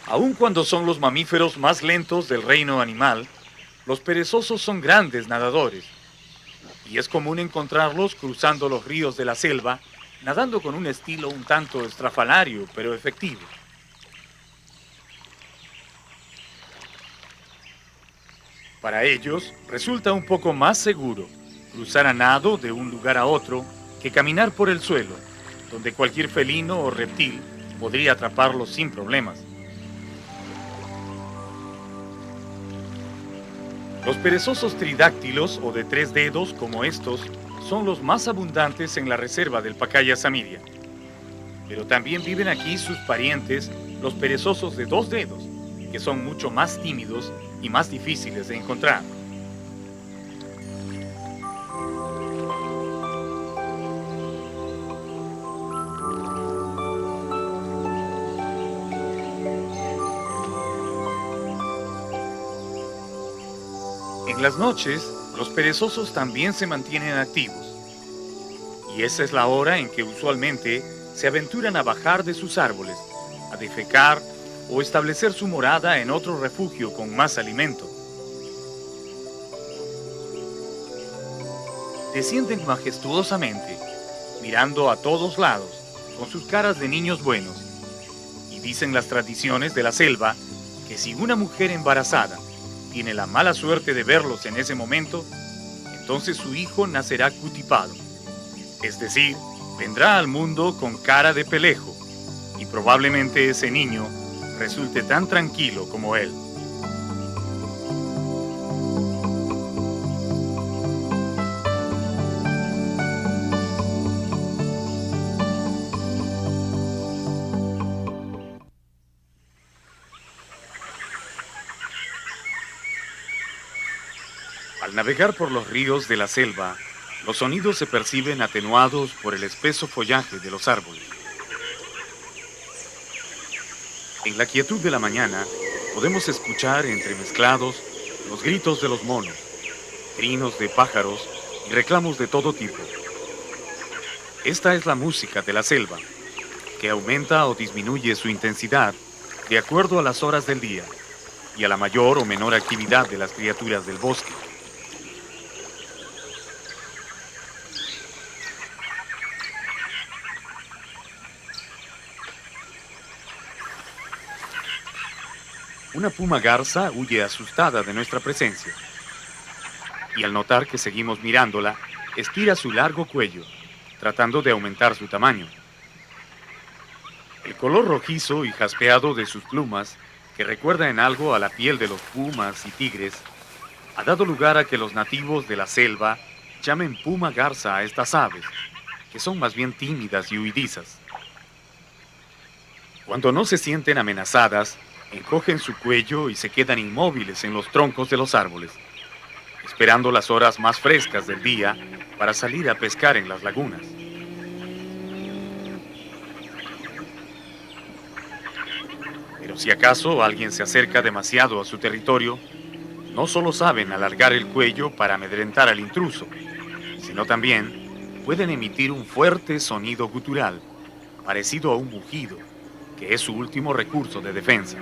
Aun cuando son los mamíferos más lentos del reino animal, los perezosos son grandes nadadores, y es común encontrarlos cruzando los ríos de la selva, nadando con un estilo un tanto estrafalario, pero efectivo. Para ellos, resulta un poco más seguro cruzar a nado de un lugar a otro que caminar por el suelo, donde cualquier felino o reptil podría atraparlos sin problemas. Los perezosos tridáctilos o de 3 dedos como estos son los más abundantes en la reserva del Pacaya Samiria. Pero también viven aquí sus parientes, los perezosos de 2 dedos, que son mucho más tímidos y más difíciles de encontrar. En las noches, los perezosos también se mantienen activos. Y esa es la hora en que usualmente se aventuran a bajar de sus árboles, a defecar o establecer su morada en otro refugio con más alimento. Descienden majestuosamente, mirando a todos lados, con sus caras de niños buenos. Y dicen las tradiciones de la selva que si una mujer embarazada tiene la mala suerte de verlos en ese momento, entonces su hijo nacerá cutipado, es decir, vendrá al mundo con cara de pelejo, y probablemente ese niño resulte tan tranquilo como él. Al navegar por los ríos de la selva, los sonidos se perciben atenuados por el espeso follaje de los árboles. En la quietud de la mañana, podemos escuchar entremezclados los gritos de los monos, trinos de pájaros y reclamos de todo tipo. Esta es la música de la selva, que aumenta o disminuye su intensidad de acuerdo a las horas del día y a la mayor o menor actividad de las criaturas del bosque. Una puma garza huye asustada de nuestra presencia y al notar que seguimos mirándola, estira su largo cuello, tratando de aumentar su tamaño. El color rojizo y jaspeado de sus plumas, que recuerda en algo a la piel de los pumas y tigres, ha dado lugar a que los nativos de la selva llamen puma garza a estas aves, que son más bien tímidas y huidizas. Cuando no se sienten amenazadas, encogen su cuello y se quedan inmóviles en los troncos de los árboles, esperando las horas más frescas del día para salir a pescar en las lagunas. Pero si acaso alguien se acerca demasiado a su territorio, no solo saben alargar el cuello para amedrentar al intruso, sino también pueden emitir un fuerte sonido gutural, parecido a un mugido, que es su último recurso de defensa.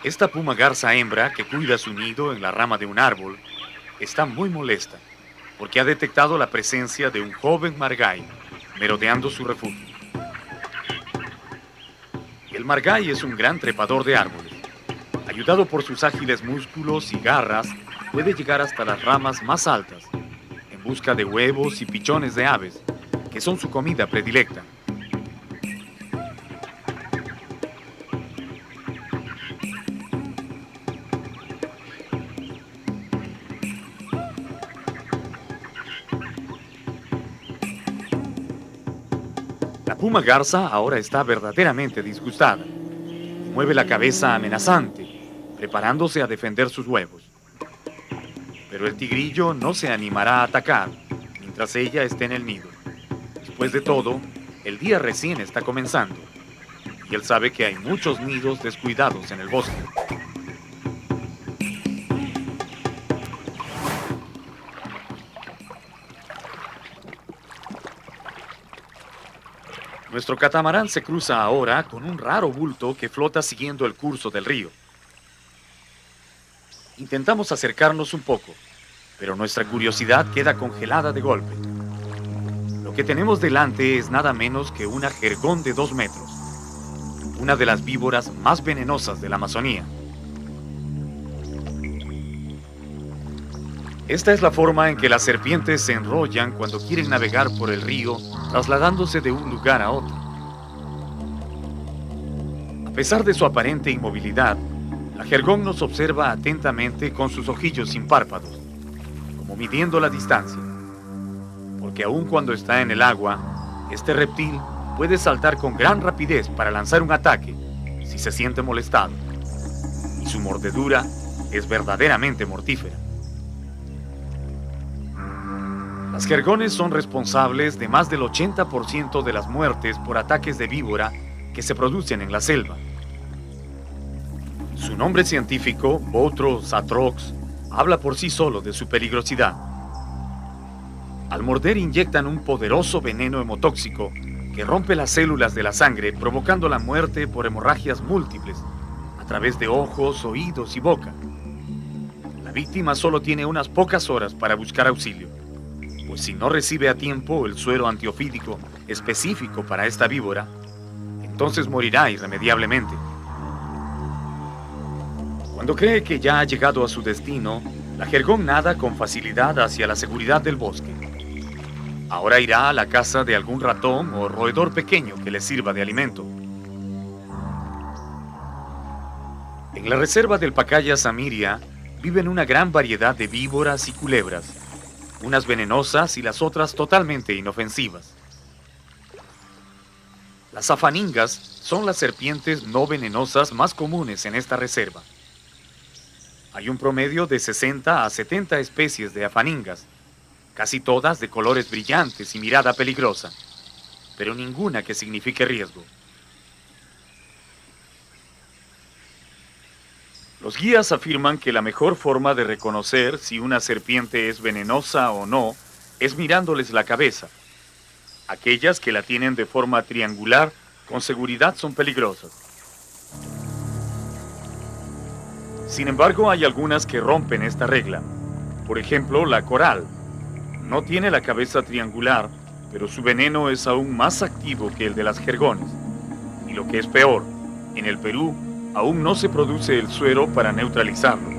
Esta puma garza hembra que cuida su nido en la rama de un árbol está muy molesta porque ha detectado la presencia de un joven margay merodeando su refugio. El margay es un gran trepador de árboles. Ayudado por sus ágiles músculos y garras, puede llegar hasta las ramas más altas en busca de huevos y pichones de aves, que son su comida predilecta. La puma garza ahora está verdaderamente disgustada. Mueve la cabeza amenazante, preparándose a defender sus huevos. Pero el tigrillo no se animará a atacar mientras ella esté en el nido. Después de todo, el día recién está comenzando y él sabe que hay muchos nidos descuidados en el bosque. Nuestro catamarán se cruza ahora con un raro bulto que flota siguiendo el curso del río. Intentamos acercarnos un poco, pero nuestra curiosidad queda congelada de golpe. Lo que tenemos delante es nada menos que una jergón de 2 metros. una de las víboras más venenosas de la Amazonía. Esta es la forma en que las serpientes se enrollan cuando quieren navegar por el río, trasladándose de un lugar a otro. A pesar de su aparente inmovilidad, la jergón nos observa atentamente con sus ojillos sin párpados, como midiendo la distancia. Porque aun cuando está en el agua, este reptil puede saltar con gran rapidez para lanzar un ataque si se siente molestado. Y su mordedura es verdaderamente mortífera. Las jergones son responsables de más del 80% de las muertes por ataques de víbora que se producen en la selva. Su nombre científico, Bothrops atrox, habla por sí solo de su peligrosidad. Al morder inyectan un poderoso veneno hemotóxico que rompe las células de la sangre, provocando la muerte por hemorragias múltiples a través de ojos, oídos y boca. La víctima solo tiene unas pocas horas para buscar auxilio, pues si no recibe a tiempo el suero antiofídico específico para esta víbora, entonces morirá irremediablemente. Cuando cree que ya ha llegado a su destino, la jergón nada con facilidad hacia la seguridad del bosque. Ahora irá a la casa de algún ratón o roedor pequeño que le sirva de alimento. En la reserva del Pacaya Samiria viven una gran variedad de víboras y culebras, unas venenosas y las otras totalmente inofensivas. Las afaningas son las serpientes no venenosas más comunes en esta reserva. Hay un promedio de 60 a 70 especies de afaningas, casi todas de colores brillantes y mirada peligrosa, pero ninguna que signifique riesgo. Los guías afirman que la mejor forma de reconocer si una serpiente es venenosa o no es mirándoles la cabeza. Aquellas que la tienen de forma triangular con seguridad son peligrosas. Sin embargo, hay algunas que rompen esta regla. Por ejemplo, la coral. No tiene la cabeza triangular, pero su veneno es aún más activo que el de las jergones. Y lo que es peor, en el Perú aún no se produce el suero para neutralizarlo.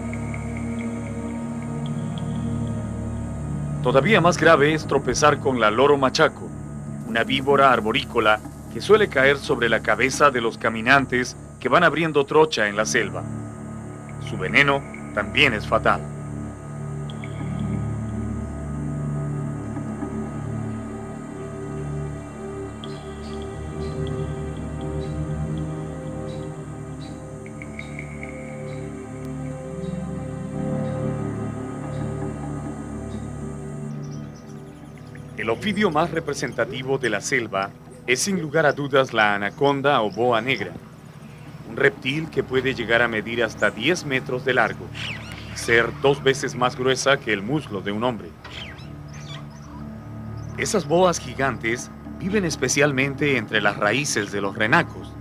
Todavía más grave es tropezar con la loro machaco, una víbora arborícola que suele caer sobre la cabeza de los caminantes que van abriendo trocha en la selva. Su veneno también es fatal. El ofidio más representativo de la selva es sin lugar a dudas la anaconda o boa negra, un reptil que puede llegar a medir hasta 10 metros de largo y ser 2 veces más gruesa que el muslo de un hombre. Esas boas gigantes viven especialmente entre las raíces de los renacos,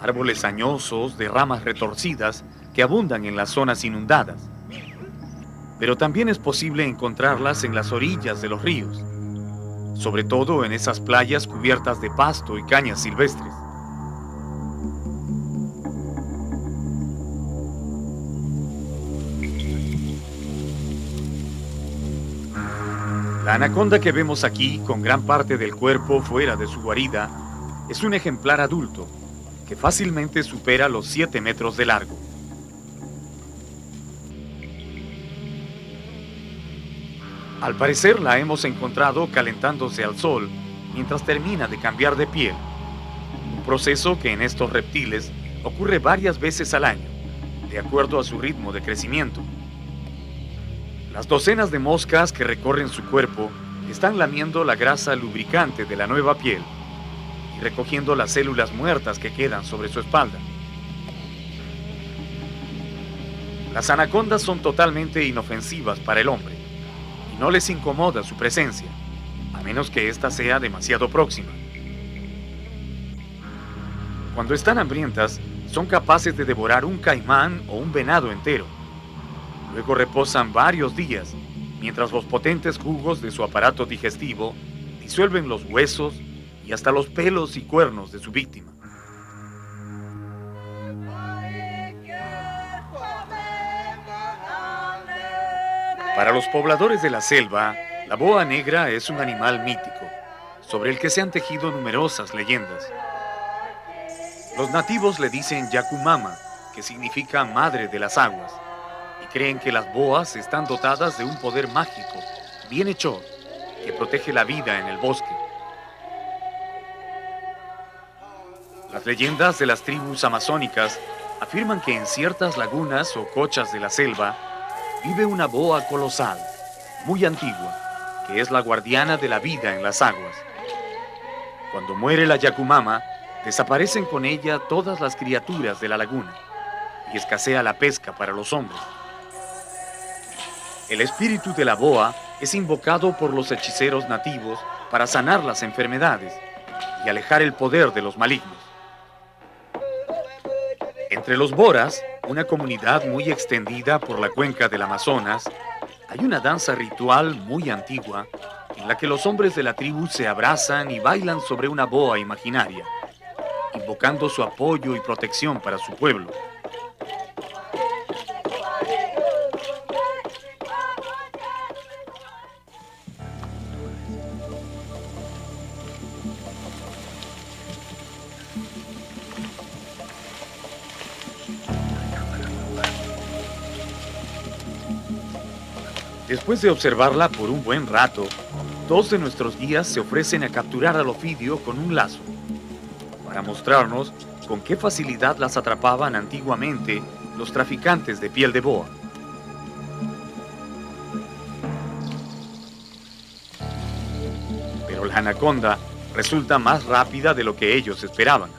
árboles añosos de ramas retorcidas que abundan en las zonas inundadas. Pero también es posible encontrarlas en las orillas de los ríos, sobre todo en esas playas cubiertas de pasto y cañas silvestres. La anaconda que vemos aquí, con gran parte del cuerpo fuera de su guarida, es un ejemplar adulto que fácilmente supera los 7 metros de largo. Al parecer la hemos encontrado calentándose al sol mientras termina de cambiar de piel, un proceso que en estos reptiles ocurre varias veces al año, de acuerdo a su ritmo de crecimiento. Las docenas de moscas que recorren su cuerpo están lamiendo la grasa lubricante de la nueva piel y recogiendo las células muertas que quedan sobre su espalda. Las anacondas son totalmente inofensivas para el hombre y no les incomoda su presencia, a menos que ésta sea demasiado próxima. Cuando están hambrientas, son capaces de devorar un caimán o un venado entero. Luego reposan varios días, mientras los potentes jugos de su aparato digestivo disuelven los huesos y hasta los pelos y cuernos de su víctima. Para los pobladores de la selva, la boa negra es un animal mítico, sobre el que se han tejido numerosas leyendas. Los nativos le dicen Yakumama, que significa madre de las aguas, y creen que las boas están dotadas de un poder mágico, bienhechor, que protege la vida en el bosque. Las leyendas de las tribus amazónicas afirman que en ciertas lagunas o cochas de la selva vive una boa colosal, muy antigua, que es la guardiana de la vida en las aguas. Cuando muere la Yakumama, desaparecen con ella todas las criaturas de la laguna y escasea la pesca para los hombres. El espíritu de la boa es invocado por los hechiceros nativos para sanar las enfermedades y alejar el poder de los malignos. Entre los boras, una comunidad muy extendida por la cuenca del Amazonas, hay una danza ritual muy antigua en la que los hombres de la tribu se abrazan y bailan sobre una boa imaginaria, invocando su apoyo y protección para su pueblo. Después de observarla por un buen rato, dos de nuestros guías se ofrecen a capturar al ofidio con un lazo, para mostrarnos con qué facilidad las atrapaban antiguamente los traficantes de piel de boa. Pero la anaconda resulta más rápida de lo que ellos esperaban.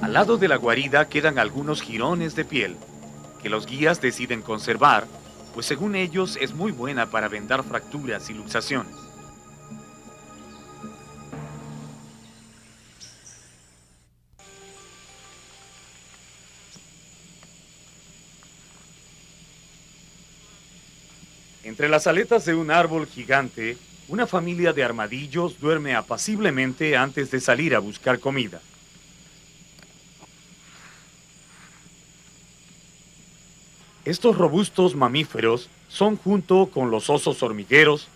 Al lado de la guarida quedan algunos jirones de piel, que los guías deciden conservar, pues según ellos es muy buena para vendar fracturas y luxaciones. Entre las aletas de un árbol gigante, una familia de armadillos duerme apaciblemente antes de salir a buscar comida. Estos robustos mamíferos son, junto con los osos hormigueros,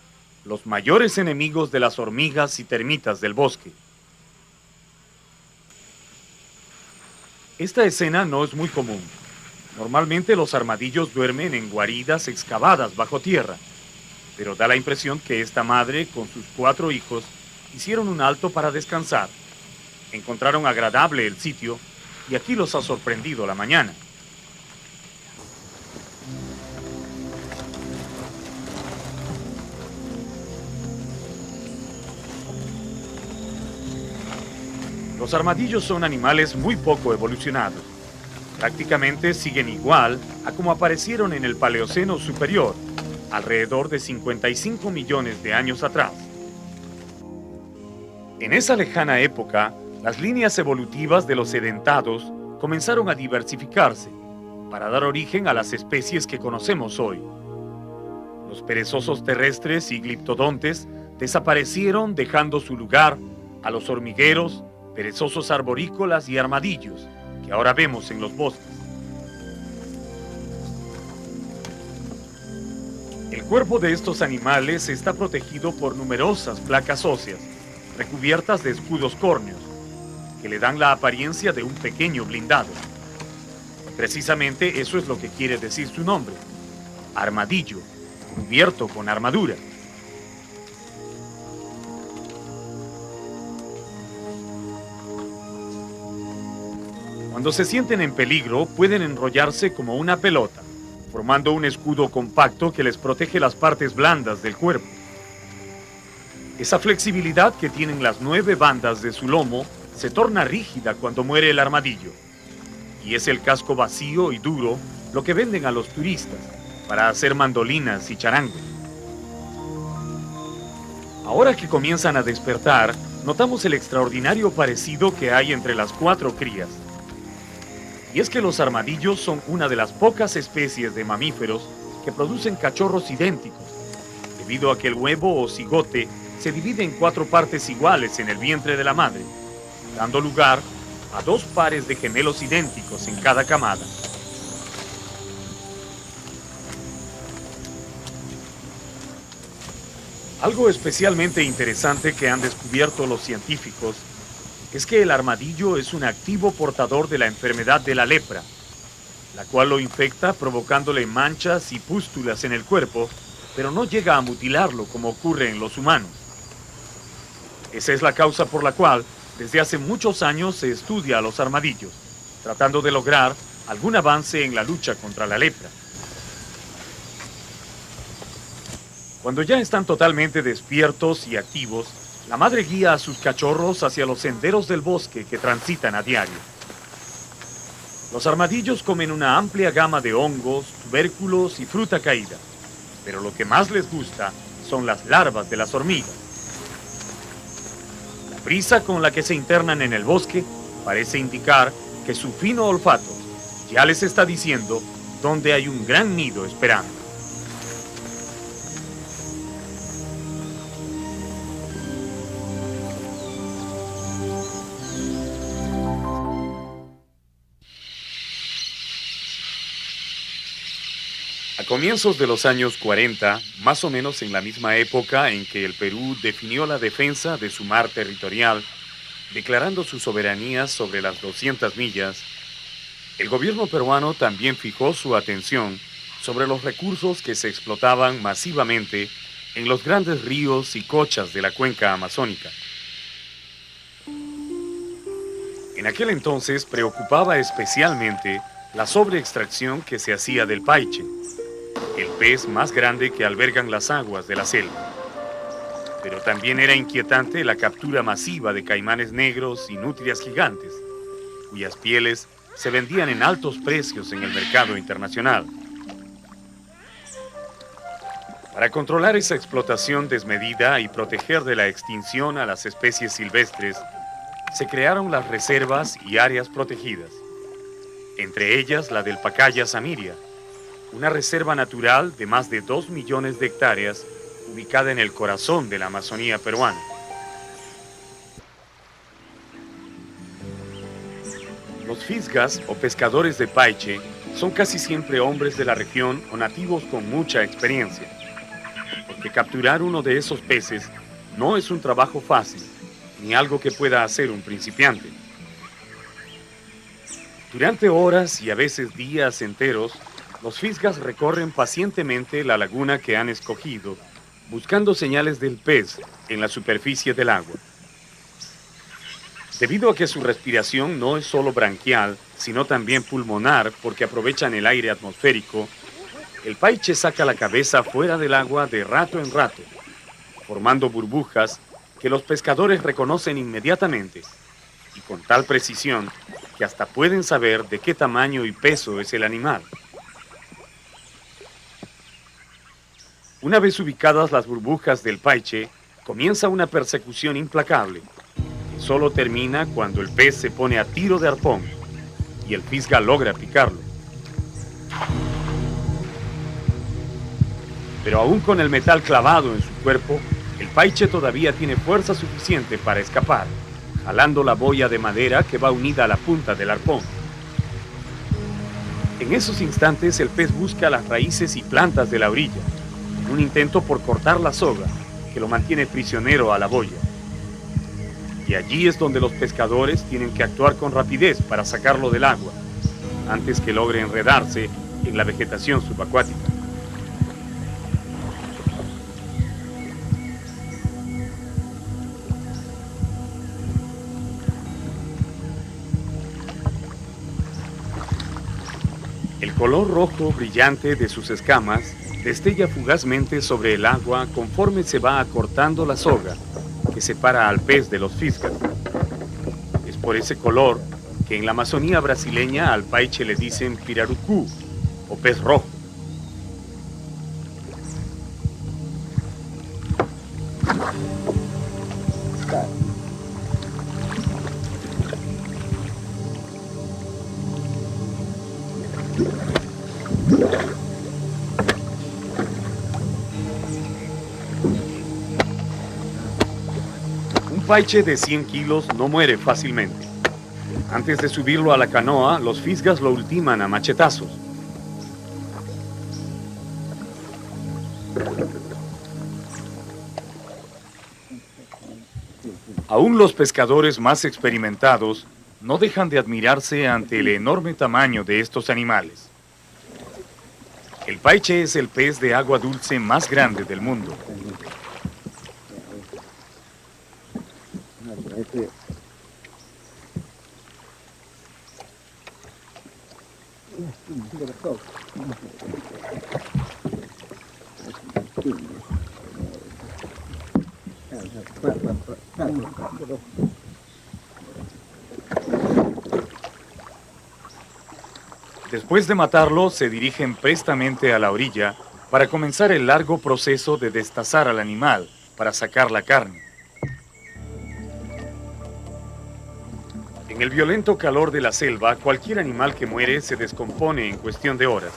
los mayores enemigos de las hormigas y termitas del bosque. Esta escena no es muy común. Normalmente los armadillos duermen en guaridas excavadas bajo tierra, pero da la impresión que esta madre, con sus 4 hijos, hicieron un alto para descansar. Encontraron agradable el sitio y aquí los ha sorprendido la mañana. Los armadillos son animales muy poco evolucionados. Prácticamente siguen igual a como aparecieron en el Paleoceno superior, alrededor de 55 millones de años atrás. En esa lejana época, las líneas evolutivas de los edentados comenzaron a diversificarse para dar origen a las especies que conocemos hoy. Los perezosos terrestres y gliptodontes desaparecieron, dejando su lugar a los hormigueros, perezosos arborícolas y armadillos que ahora vemos en los bosques. El cuerpo de estos animales está protegido por numerosas placas óseas, recubiertas de escudos córneos, que le dan la apariencia de un pequeño blindado. Precisamente eso es lo que quiere decir su nombre: armadillo, cubierto con armadura. Cuando se sienten en peligro, pueden enrollarse como una pelota, formando un escudo compacto que les protege las partes blandas del cuerpo. Esa flexibilidad que tienen las 9 bandas de su lomo se torna rígida cuando muere el armadillo. Y es el casco vacío y duro lo que venden a los turistas para hacer mandolinas y charangos. Ahora que comienzan a despertar, notamos el extraordinario parecido que hay entre las 4 crías. Y es que los armadillos son una de las pocas especies de mamíferos que producen cachorros idénticos, debido a que el huevo o cigote se divide en 4 partes iguales en el vientre de la madre, dando lugar a 2 pares de gemelos idénticos en cada camada. Algo especialmente interesante que han descubierto los científicos es que el armadillo es un activo portador de la enfermedad de la lepra, la cual lo infecta provocándole manchas y pústulas en el cuerpo, pero no llega a mutilarlo como ocurre en los humanos. Esa es la causa por la cual desde hace muchos años se estudia a los armadillos, tratando de lograr algún avance en la lucha contra la lepra. Cuando ya están totalmente despiertos y activos, la madre guía a sus cachorros hacia los senderos del bosque que transitan a diario. Los armadillos comen una amplia gama de hongos, tubérculos y fruta caída, pero lo que más les gusta son las larvas de las hormigas. La prisa con la que se internan en el bosque parece indicar que su fino olfato ya les está diciendo dónde hay un gran nido esperando. A comienzos de los años 40, más o menos en la misma época en que el Perú definió la defensa de su mar territorial, declarando su soberanía sobre las 200 millas, el gobierno peruano también fijó su atención sobre los recursos que se explotaban masivamente en los grandes ríos y cochas de la cuenca amazónica. En aquel entonces preocupaba especialmente la sobreextracción que se hacía del paiche, el pez más grande que albergan las aguas de la selva. Pero también era inquietante la captura masiva de caimanes negros y nutrias gigantes, cuyas pieles se vendían en altos precios en el mercado internacional. Para controlar esa explotación desmedida y proteger de la extinción a las especies silvestres, se crearon las reservas y áreas protegidas, entre ellas la del Pacaya Samiria, una reserva natural de más de 2 millones de hectáreas ubicada en el corazón de la Amazonía peruana. Los fisgas o pescadores de paiche son casi siempre hombres de la región o nativos con mucha experiencia, porque capturar uno de esos peces no es un trabajo fácil, ni algo que pueda hacer un principiante. Durante horas y a veces días enteros, los fisgas recorren pacientemente la laguna que han escogido, buscando señales del pez en la superficie del agua. Debido a que su respiración no es solo branquial, sino también pulmonar, porque aprovechan el aire atmosférico, el paiche saca la cabeza fuera del agua de rato en rato, formando burbujas que los pescadores reconocen inmediatamente, y con tal precisión que hasta pueden saber de qué tamaño y peso es el animal. Una vez ubicadas las burbujas del paiche, comienza una persecución implacable, que solo termina cuando el pez se pone a tiro de arpón y el fisga logra picarlo. Pero aún con el metal clavado en su cuerpo, el paiche todavía tiene fuerza suficiente para escapar, jalando la boya de madera que va unida a la punta del arpón. En esos instantes el pez busca las raíces y plantas de la orilla, un intento por cortar la soga que lo mantiene prisionero a la boya. Y allí es donde los pescadores tienen que actuar con rapidez para sacarlo del agua, antes que logre enredarse en la vegetación subacuática. El color rojo brillante de sus escamas destella fugazmente sobre el agua conforme se va acortando la soga que separa al pez de los fisgas. Es por ese color que en la Amazonía brasileña al paiche le dicen pirarucú o pez rojo. Un paiche de 100 kilos no muere fácilmente. Antes de subirlo a la canoa, los fisgas lo ultiman a machetazos. Aún los pescadores más experimentados no dejan de admirarse ante el enorme tamaño de estos animales. El paiche es el pez de agua dulce más grande del mundo. Después de matarlo, se dirigen prestamente a la orilla para comenzar el largo proceso de destazar al animal para sacar la carne. En el violento calor de la selva, cualquier animal que muere se descompone en cuestión de horas.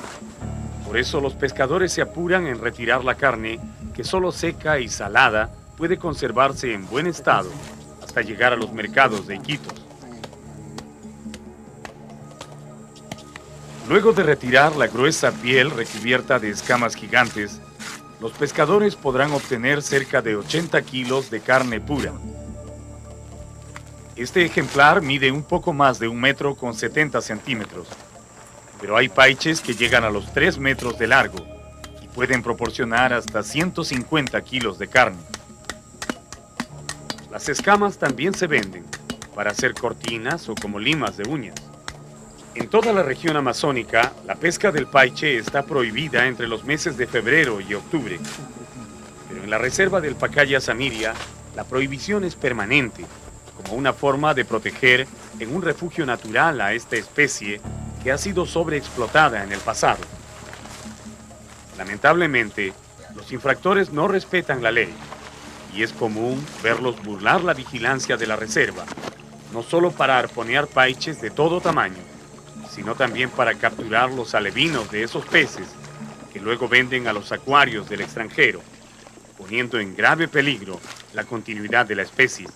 Por eso los pescadores se apuran en retirar la carne, que solo seca y salada puede conservarse en buen estado hasta llegar a los mercados de Iquitos. Luego de retirar la gruesa piel recubierta de escamas gigantes, los pescadores podrán obtener cerca de 80 kilos de carne pura. Este ejemplar mide un poco más de 1 metro con 70 centímetros, pero hay paiches que llegan a los 3 metros de largo y pueden proporcionar hasta 150 kilos de carne. Las escamas también se venden para hacer cortinas o como limas de uñas. En toda la región amazónica, la pesca del paiche está prohibida entre los meses de febrero y octubre. Pero en la reserva del Pacaya Samiria, la prohibición es permanente, como una forma de proteger en un refugio natural a esta especie que ha sido sobreexplotada en el pasado. Lamentablemente, los infractores no respetan la ley, y es común verlos burlar la vigilancia de la reserva, no solo para arponear paiches de todo tamaño, sino también para capturar los alevinos de esos peces que luego venden a los acuarios del extranjero, poniendo en grave peligro la continuidad de la especie.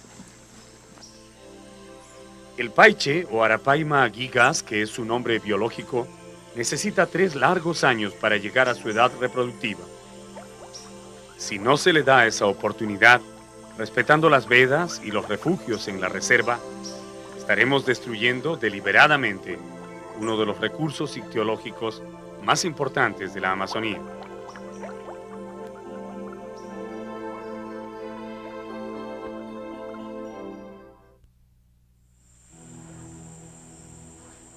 El paiche, o Arapaima gigas, que es su nombre biológico, necesita 3 largos años para llegar a su edad reproductiva. Si no se le da esa oportunidad, respetando las vedas y los refugios en la reserva, estaremos destruyendo deliberadamente uno de los recursos ictiológicos más importantes de la Amazonía.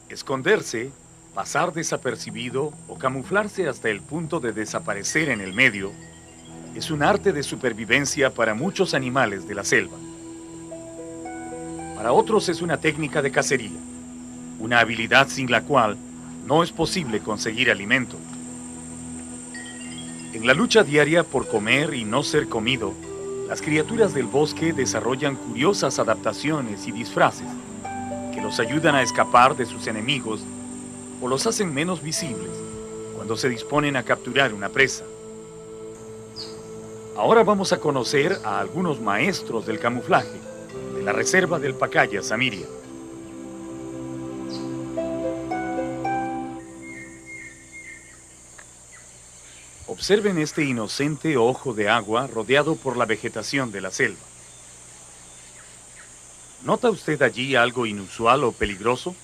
Esconderse, pasar desapercibido o camuflarse hasta el punto de desaparecer en el medio es un arte de supervivencia para muchos animales de la selva. Para otros es una técnica de cacería, una habilidad sin la cual no es posible conseguir alimento. En la lucha diaria por comer y no ser comido, las criaturas del bosque desarrollan curiosas adaptaciones y disfraces que los ayudan a escapar de sus enemigos o los hacen menos visibles cuando se disponen a capturar una presa. Ahora vamos a conocer a algunos maestros del camuflaje de la reserva del Pacaya Samiria. Observen este inocente ojo de agua rodeado por la vegetación de la selva. ¿Nota usted allí algo inusual o peligroso?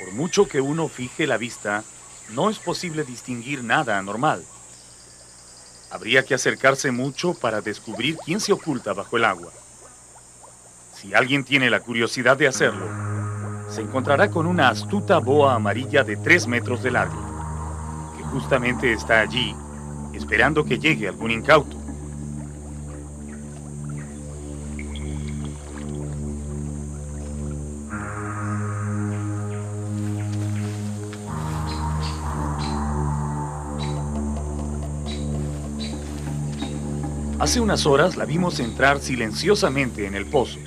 Por mucho que uno fije la vista, no es posible distinguir nada anormal. Habría que acercarse mucho para descubrir quién se oculta bajo el agua. Si alguien tiene la curiosidad de hacerlo, se encontrará con una astuta boa amarilla de 3 metros de largo, que justamente está allí, esperando que llegue algún incauto. Hace unas horas la vimos entrar silenciosamente en el pozo.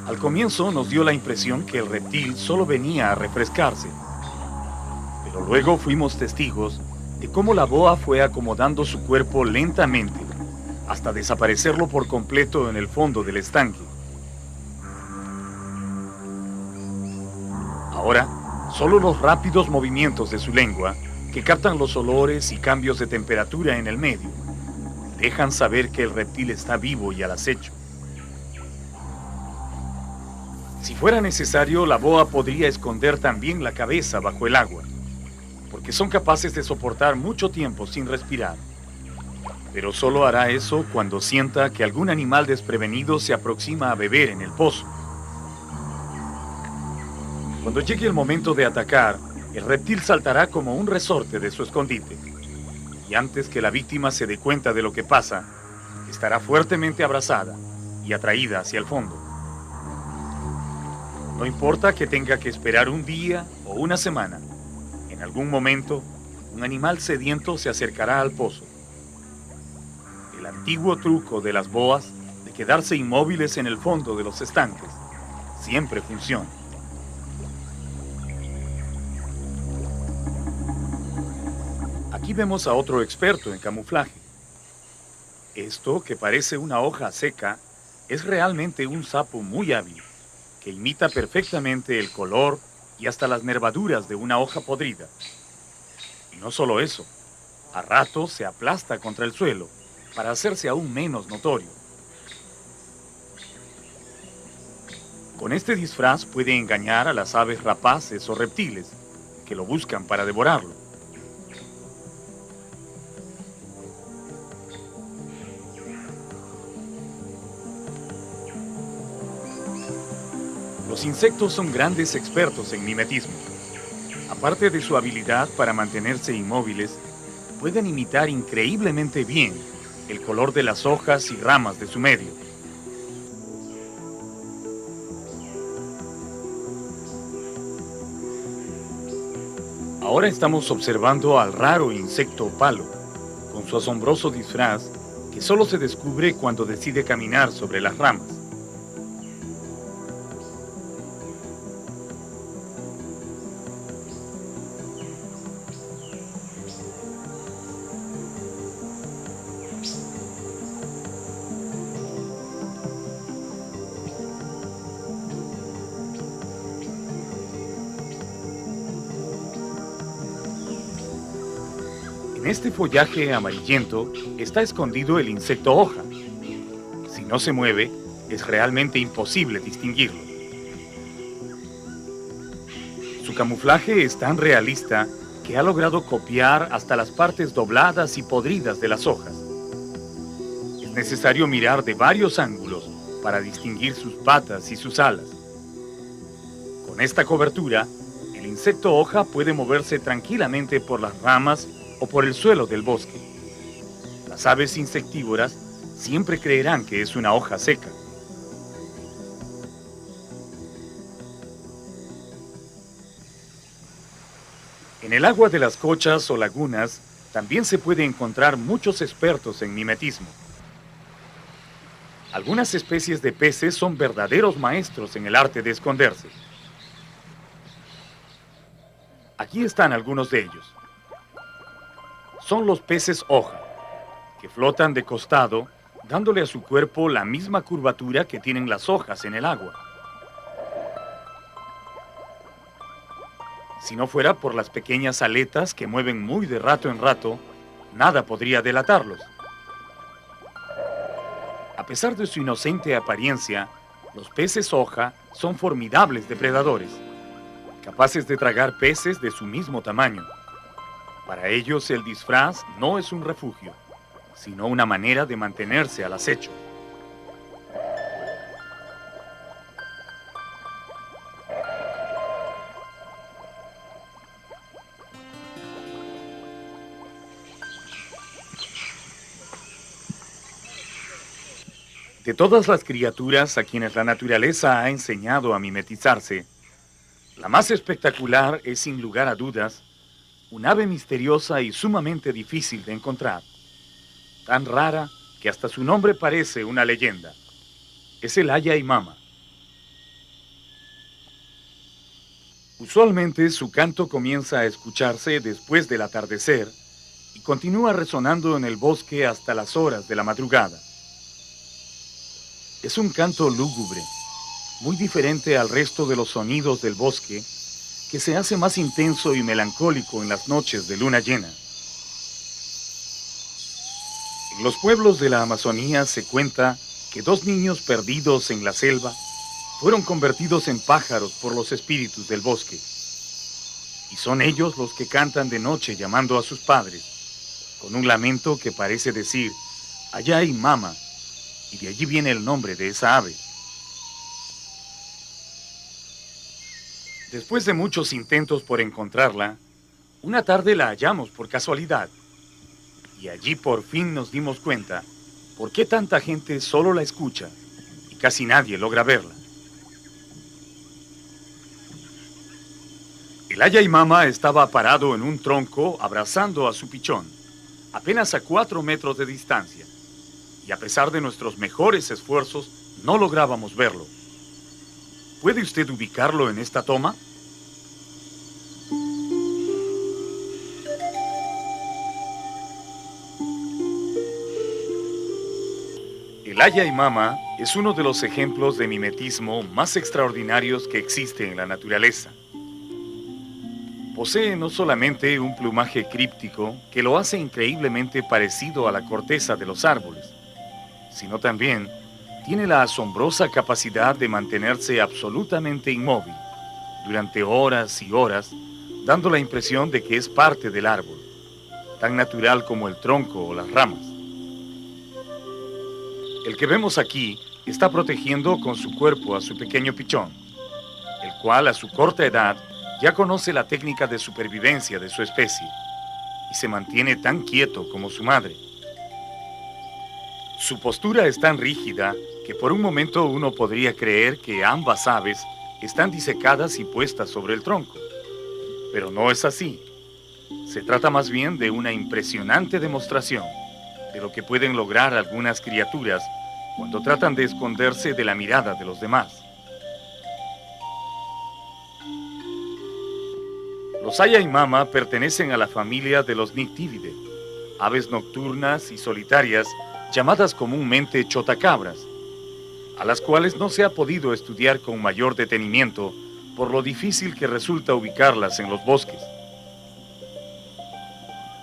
Al comienzo nos dio la impresión que el reptil solo venía a refrescarse, pero luego fuimos testigos de cómo la boa fue acomodando su cuerpo lentamente hasta desaparecerlo por completo en el fondo del estanque. Ahora, solo los rápidos movimientos de su lengua, que captan los olores y cambios de temperatura en el medio, dejan saber que el reptil está vivo y al acecho. Si fuera necesario, la boa podría esconder también la cabeza bajo el agua, porque son capaces de soportar mucho tiempo sin respirar. Pero solo hará eso cuando sienta que algún animal desprevenido se aproxima a beber en el pozo. Cuando llegue el momento de atacar, el reptil saltará como un resorte de su escondite, y antes que la víctima se dé cuenta de lo que pasa, estará fuertemente abrazada y atraída hacia el fondo. No importa que tenga que esperar un día o una semana, en algún momento, un animal sediento se acercará al pozo. El antiguo truco de las boas de quedarse inmóviles en el fondo de los estanques siempre funciona. Aquí vemos a otro experto en camuflaje. Esto, que parece una hoja seca, es realmente un sapo muy hábil, que imita perfectamente el color y hasta las nervaduras de una hoja podrida. Y no solo eso, a ratos se aplasta contra el suelo para hacerse aún menos notorio. Con este disfraz puede engañar a las aves rapaces o reptiles que lo buscan para devorarlo. Los insectos son grandes expertos en mimetismo. Aparte de su habilidad para mantenerse inmóviles, pueden imitar increíblemente bien el color de las hojas y ramas de su medio. Ahora estamos observando al raro insecto palo, con su asombroso disfraz que solo se descubre cuando decide caminar sobre las ramas. En este follaje amarillento está escondido el insecto hoja. Si no se mueve, es realmente imposible distinguirlo. Su camuflaje es tan realista que ha logrado copiar hasta las partes dobladas y podridas de las hojas. Es necesario mirar de varios ángulos para distinguir sus patas y sus alas. Con esta cobertura, el insecto hoja puede moverse tranquilamente por las ramas o por el suelo del bosque. Las aves insectívoras siempre creerán que es una hoja seca. En el agua de las cochas o lagunas también se puede encontrar muchos expertos en mimetismo. Algunas especies de peces son verdaderos maestros en el arte de esconderse. Aquí están algunos de ellos. Son los peces hoja, que flotan de costado, dándole a su cuerpo la misma curvatura que tienen las hojas en el agua. Si no fuera por las pequeñas aletas que mueven muy de rato en rato, nada podría delatarlos. A pesar de su inocente apariencia, los peces hoja son formidables depredadores, capaces de tragar peces de su mismo tamaño. Para ellos el disfraz no es un refugio, sino una manera de mantenerse al acecho. De todas las criaturas a quienes la naturaleza ha enseñado a mimetizarse, la más espectacular es, sin lugar a dudas, un ave misteriosa y sumamente difícil de encontrar. Tan rara que hasta su nombre parece una leyenda. Es el Ayaimama. Usualmente su canto comienza a escucharse después del atardecer y continúa resonando en el bosque hasta las horas de la madrugada. Es un canto lúgubre, muy diferente al resto de los sonidos del bosque, que se hace más intenso y melancólico en las noches de luna llena. En los pueblos de la Amazonía se cuenta que dos niños perdidos en la selva fueron convertidos en pájaros por los espíritus del bosque. Y son ellos los que cantan de noche llamando a sus padres, con un lamento que parece decir, allá hay mama, y de allí viene el nombre de esa ave. Después de muchos intentos por encontrarla, una tarde la hallamos por casualidad. Y allí por fin nos dimos cuenta por qué tanta gente solo la escucha y casi nadie logra verla. El Ayaimama estaba parado en un tronco abrazando a su pichón, apenas a 4 metros de distancia, y a pesar de nuestros mejores esfuerzos, no lográbamos verlo. ¿Puede usted ubicarlo en esta toma? El Ayaimama es uno de los ejemplos de mimetismo más extraordinarios que existe en la naturaleza. Posee no solamente un plumaje críptico que lo hace increíblemente parecido a la corteza de los árboles, sino también tiene la asombrosa capacidad de mantenerse absolutamente inmóvil durante horas y horas, dando la impresión de que es parte del árbol, tan natural como el tronco o las ramas. El que vemos aquí está protegiendo con su cuerpo a su pequeño pichón, el cual a su corta edad ya conoce la técnica de supervivencia de su especie y se mantiene tan quieto como su madre. Su postura es tan rígida que por un momento uno podría creer que ambas aves están disecadas y puestas sobre el tronco, pero no es así. Se trata más bien de una impresionante demostración de lo que pueden lograr algunas criaturas cuando tratan de esconderse de la mirada de los demás. Los Ayaimama pertenecen a la familia de los Nyctividae, aves nocturnas y solitarias llamadas comúnmente chotacabras, a las cuales no se ha podido estudiar con mayor detenimiento por lo difícil que resulta ubicarlas en los bosques.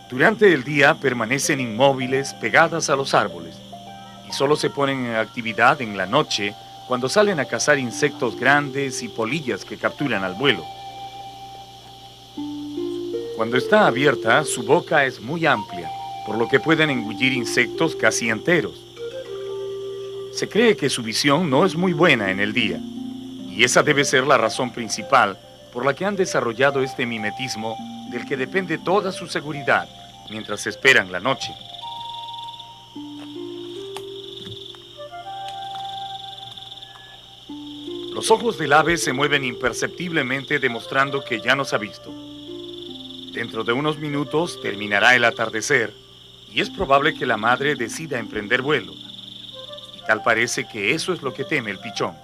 Durante el día permanecen inmóviles pegadas a los árboles y solo se ponen en actividad en la noche cuando salen a cazar insectos grandes y polillas que capturan al vuelo. Cuando está abierta, su boca es muy amplia, por lo que pueden engullir insectos casi enteros. Se cree que su visión no es muy buena en el día, y esa debe ser la razón principal por la que han desarrollado este mimetismo del que depende toda su seguridad mientras esperan la noche. Los ojos del ave se mueven imperceptiblemente demostrando que ya nos ha visto. Dentro de unos minutos terminará el atardecer y es probable que la madre decida emprender vuelo. Y tal parece que eso es lo que teme el pichón,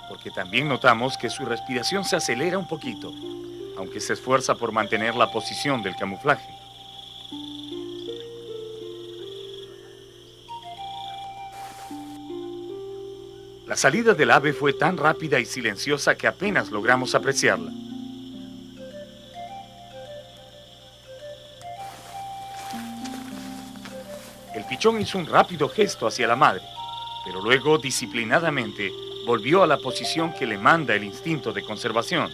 porque también notamos que su respiración se acelera un poquito, aunque se esfuerza por mantener la posición del camuflaje. La salida del ave fue tan rápida y silenciosa que apenas logramos apreciarla. El pichón hizo un rápido gesto hacia la madre, pero luego, disciplinadamente, volvió a la posición que le manda el instinto de conservación.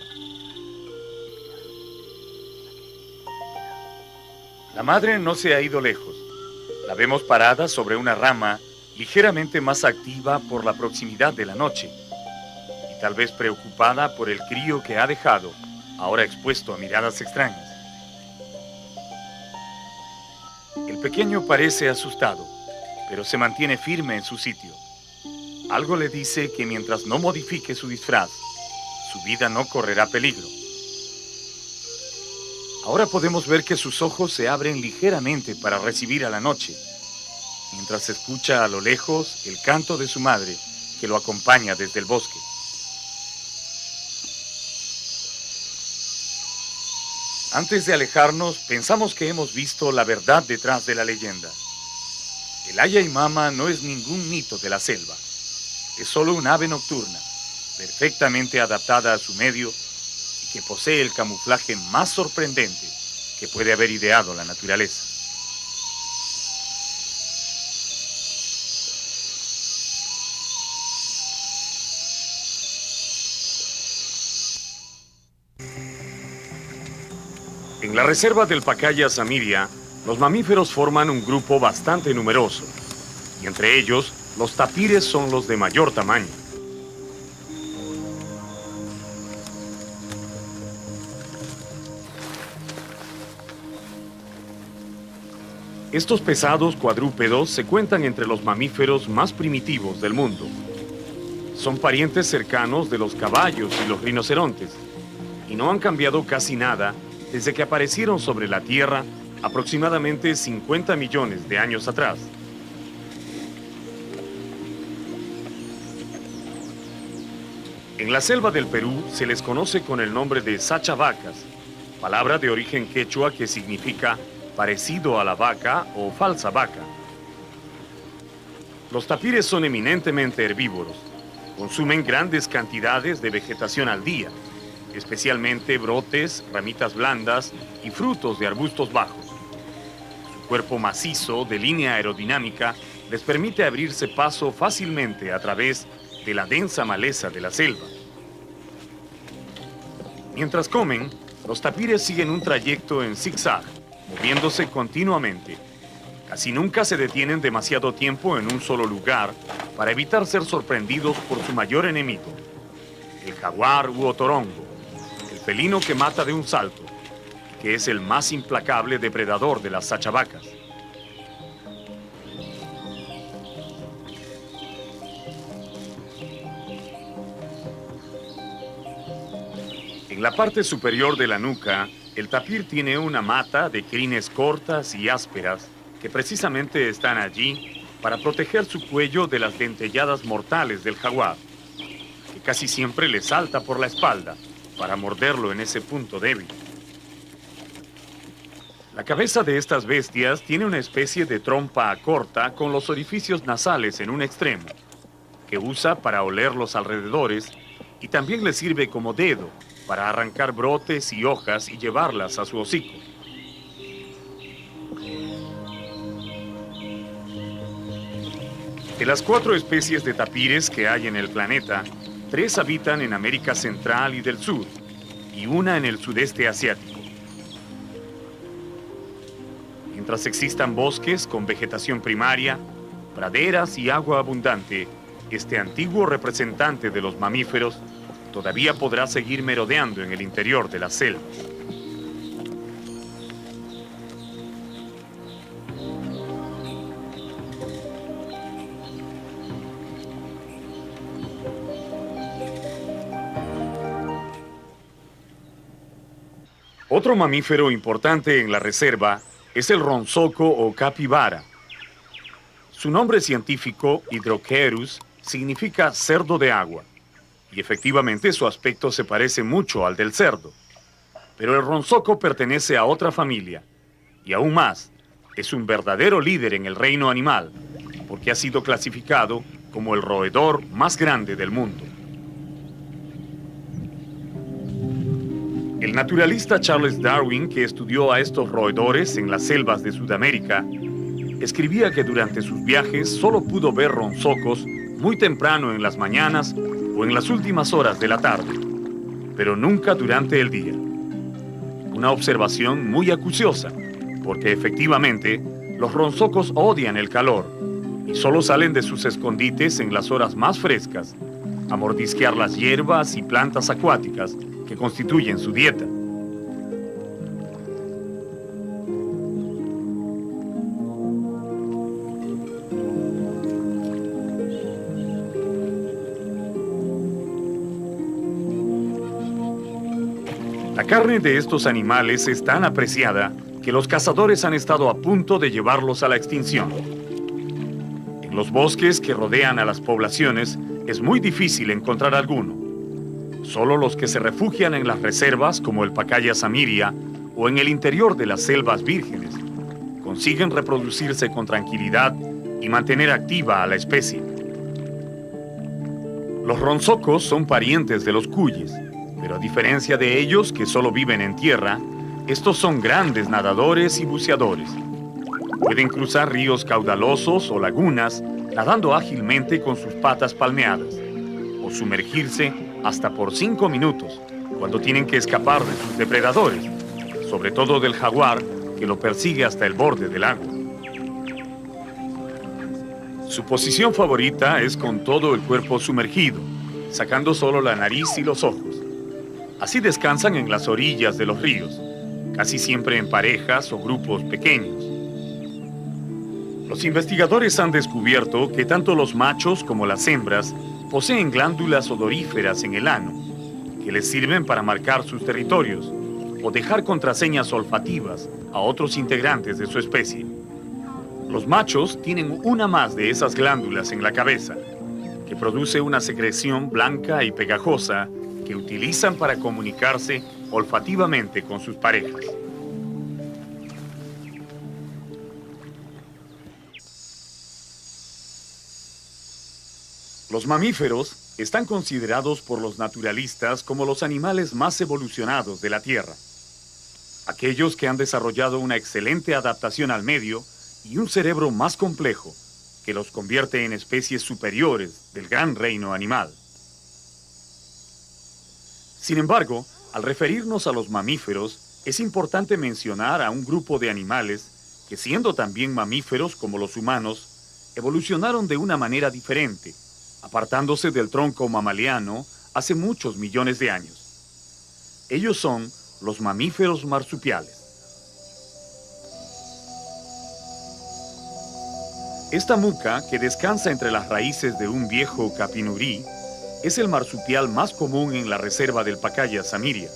La madre no se ha ido lejos. La vemos parada sobre una rama, ligeramente más activa por la proximidad de la noche, y tal vez preocupada por el crío que ha dejado, ahora expuesto a miradas extrañas. El pequeño parece asustado, pero se mantiene firme en su sitio. Algo le dice que mientras no modifique su disfraz, su vida no correrá peligro. Ahora podemos ver que sus ojos se abren ligeramente para recibir a la noche, mientras escucha a lo lejos el canto de su madre, que lo acompaña desde el bosque. Antes de alejarnos, pensamos que hemos visto la verdad detrás de la leyenda. El Ayaimama no es ningún mito de la selva. Es solo un ave nocturna, perfectamente adaptada a su medio y que posee el camuflaje más sorprendente que puede haber ideado la naturaleza. En la reserva del Pacaya Samiria, los mamíferos forman un grupo bastante numeroso, y entre ellos, los tapires son los de mayor tamaño. Estos pesados cuadrúpedos se cuentan entre los mamíferos más primitivos del mundo. Son parientes cercanos de los caballos y los rinocerontes, y no han cambiado casi nada desde que aparecieron sobre la Tierra aproximadamente 50 millones de años atrás. En la selva del Perú se les conoce con el nombre de sachavacas, palabra de origen quechua que significa parecido a la vaca o falsa vaca. Los tapires son eminentemente herbívoros. Consumen grandes cantidades de vegetación al día, especialmente brotes, ramitas blandas y frutos de arbustos bajos. Su cuerpo macizo, de línea aerodinámica, les permite abrirse paso fácilmente a través de la densa maleza de la selva. Mientras comen, los tapires siguen un trayecto en zigzag, moviéndose continuamente. Casi nunca se detienen demasiado tiempo en un solo lugar para evitar ser sorprendidos por su mayor enemigo, el jaguar u otorongo, el felino que mata de un salto, que es el más implacable depredador de las sachavacas. En la parte superior de la nuca, el tapir tiene una mata de crines cortas y ásperas que precisamente están allí para proteger su cuello de las dentelladas mortales del jaguar, que casi siempre le salta por la espalda para morderlo en ese punto débil. La cabeza de estas bestias tiene una especie de trompa corta con los orificios nasales en un extremo, que usa para oler los alrededores y también le sirve como dedo para arrancar brotes y hojas y llevarlas a su hocico. De las 4 especies de tapires que hay en el planeta, 3 habitan en América Central y del Sur, y una en el sudeste asiático. Mientras existan bosques con vegetación primaria, praderas y agua abundante, este antiguo representante de los mamíferos todavía podrá seguir merodeando en el interior de las selvas. Otro mamífero importante en la reserva es el ronzoco o capibara. Su nombre científico, Hydrochaeus, significa cerdo de agua, y efectivamente su aspecto se parece mucho al del cerdo. Pero el ronzoco pertenece a otra familia, y aún más, es un verdadero líder en el reino animal, porque ha sido clasificado como el roedor más grande del mundo. El naturalista Charles Darwin, que estudió a estos roedores en las selvas de Sudamérica, escribía que durante sus viajes solo pudo ver ronzocos muy temprano en las mañanas o en las últimas horas de la tarde, pero nunca durante el día. Una observación muy acuciosa, porque efectivamente los ronzocos odian el calor y solo salen de sus escondites en las horas más frescas a mordisquear las hierbas y plantas acuáticas que constituyen su dieta. La carne de estos animales es tan apreciada que los cazadores han estado a punto de llevarlos a la extinción. En los bosques que rodean a las poblaciones es muy difícil encontrar alguno. Solo los que se refugian en las reservas, como el Pacaya Samiria o en el interior de las selvas vírgenes, consiguen reproducirse con tranquilidad y mantener activa a la especie. Los ronsocos son parientes de los cuyes, pero a diferencia de ellos que solo viven en tierra, estos son grandes nadadores y buceadores. Pueden cruzar ríos caudalosos o lagunas nadando ágilmente con sus patas palmeadas, o sumergirse hasta por 5 minutos cuando tienen que escapar de sus depredadores, sobre todo del jaguar que lo persigue hasta el borde del agua. Su posición favorita es con todo el cuerpo sumergido, sacando solo la nariz y los ojos. Así descansan en las orillas de los ríos, casi siempre en parejas o grupos pequeños. Los investigadores han descubierto que tanto los machos como las hembras poseen glándulas odoríferas en el ano, que les sirven para marcar sus territorios o dejar contraseñas olfativas a otros integrantes de su especie. Los machos tienen una más de esas glándulas en la cabeza, que produce una secreción blanca y pegajosa que utilizan para comunicarse olfativamente con sus parejas. Los mamíferos están considerados por los naturalistas como los animales más evolucionados de la Tierra. Aquellos que han desarrollado una excelente adaptación al medio y un cerebro más complejo que los convierte en especies superiores del gran reino animal. Sin embargo, al referirnos a los mamíferos, es importante mencionar a un grupo de animales que, siendo también mamíferos como los humanos, evolucionaron de una manera diferente, apartándose del tronco mamaliano hace muchos millones de años. Ellos son los mamíferos marsupiales. Esta muca, que descansa entre las raíces de un viejo capinurí, es el marsupial más común en la reserva del Pacaya Samiria.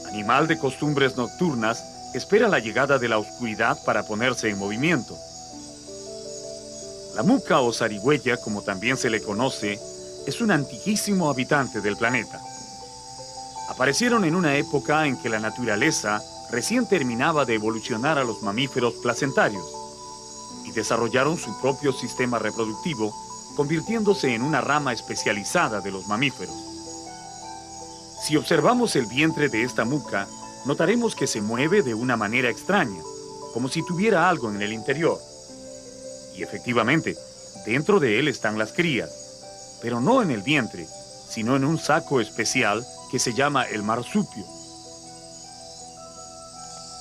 Animal de costumbres nocturnas, espera la llegada de la oscuridad para ponerse en movimiento. La muca o zarigüeya, como también se le conoce, es un antiquísimo habitante del planeta. Aparecieron en una época en que la naturaleza recién terminaba de evolucionar a los mamíferos placentarios y desarrollaron su propio sistema reproductivo, convirtiéndose en una rama especializada de los mamíferos. Si observamos el vientre de esta muca, notaremos que se mueve de una manera extraña, como si tuviera algo en el interior. Y efectivamente, dentro de él están las crías, pero no en el vientre, sino en un saco especial que se llama el marsupio.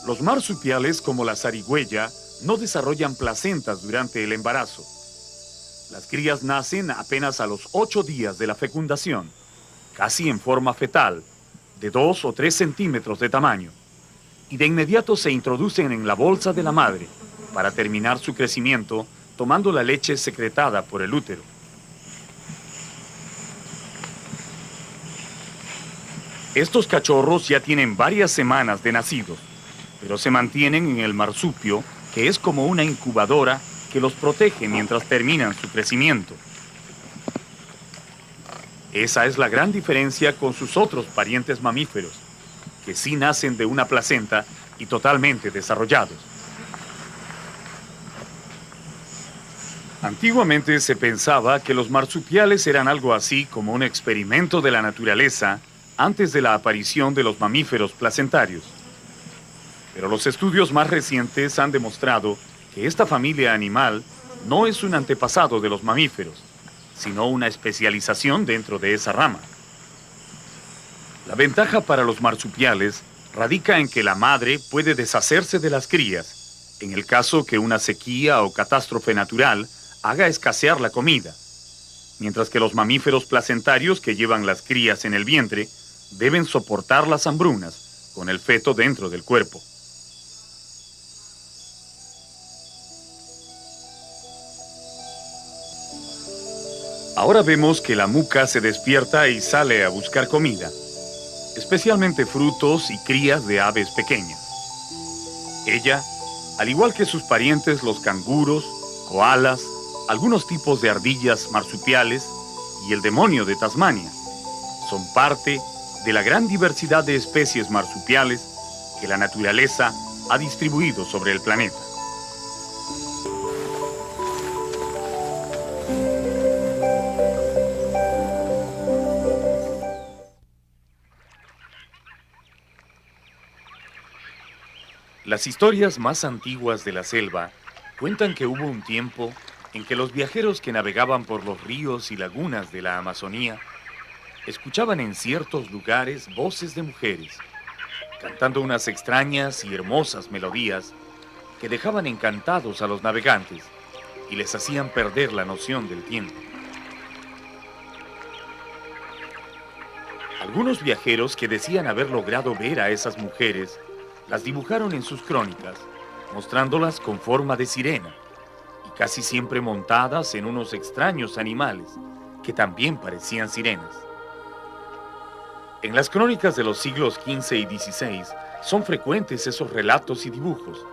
Los marsupiales, como la zarigüeya, no desarrollan placentas durante el embarazo. Las crías nacen apenas a los 8 días de la fecundación, casi en forma fetal, de 2 o 3 centímetros de tamaño, y de inmediato se introducen en la bolsa de la madre para terminar su crecimiento tomando la leche secretada por el útero. Estos cachorros ya tienen varias semanas de nacidos, pero se mantienen en el marsupio, que es como una incubadora que los protege mientras terminan su crecimiento. Esa es la gran diferencia con sus otros parientes mamíferos, que sí nacen de una placenta y totalmente desarrollados. Antiguamente se pensaba que los marsupiales eran algo así como un experimento de la naturaleza antes de la aparición de los mamíferos placentarios. Pero los estudios más recientes han demostrado que esta familia animal no es un antepasado de los mamíferos, sino una especialización dentro de esa rama. La ventaja para los marsupiales radica en que la madre puede deshacerse de las crías, en el caso que una sequía o catástrofe natural haga escasear la comida, mientras que los mamíferos placentarios que llevan las crías en el vientre deben soportar las hambrunas con el feto dentro del cuerpo. Ahora vemos que la muca se despierta y sale a buscar comida, especialmente frutos y crías de aves pequeñas. Ella, al igual que sus parientes los canguros, koalas, algunos tipos de ardillas marsupiales y el demonio de Tasmania, son parte de la gran diversidad de especies marsupiales que la naturaleza ha distribuido sobre el planeta. Las historias más antiguas de la selva cuentan que hubo un tiempo en que los viajeros que navegaban por los ríos y lagunas de la Amazonía escuchaban en ciertos lugares voces de mujeres, cantando unas extrañas y hermosas melodías que dejaban encantados a los navegantes y les hacían perder la noción del tiempo. Algunos viajeros que decían haber logrado ver a esas mujeres las dibujaron en sus crónicas, mostrándolas con forma de sirena y casi siempre montadas en unos extraños animales que también parecían sirenas. En las crónicas de los siglos XV y XVI son frecuentes esos relatos y dibujos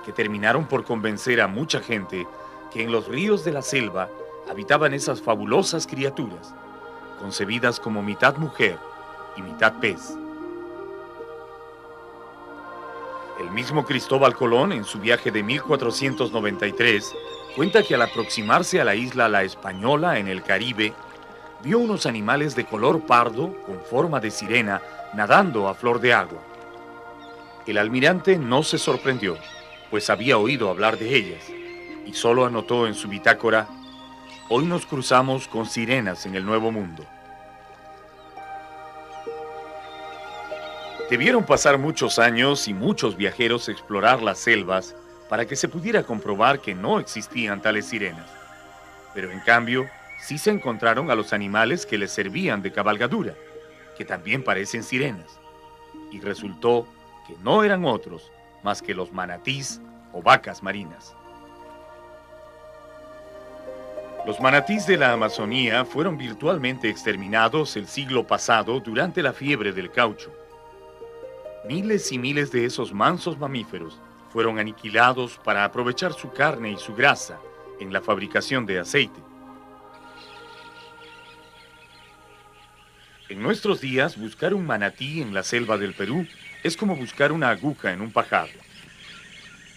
que terminaron por convencer a mucha gente que en los ríos de la selva habitaban esas fabulosas criaturas, concebidas como mitad mujer y mitad pez. El mismo Cristóbal Colón, en su viaje de 1493, cuenta que al aproximarse a la isla La Española en el Caribe, vio unos animales de color pardo con forma de sirena nadando a flor de agua. El almirante no se sorprendió, pues había oído hablar de ellas, y solo anotó en su bitácora: hoy nos cruzamos con sirenas en el Nuevo Mundo. Debieron pasar muchos años y muchos viajeros explorar las selvas para que se pudiera comprobar que no existían tales sirenas. Pero en cambio, sí se encontraron a los animales que les servían de cabalgadura, que también parecen sirenas. Y resultó que no eran otros más que los manatís o vacas marinas. Los manatís de la Amazonía fueron virtualmente exterminados el siglo pasado durante la fiebre del caucho. Miles y miles de esos mansos mamíferos fueron aniquilados para aprovechar su carne y su grasa en la fabricación de aceite. En nuestros días, buscar un manatí en la selva del Perú es como buscar una aguja en un pajar.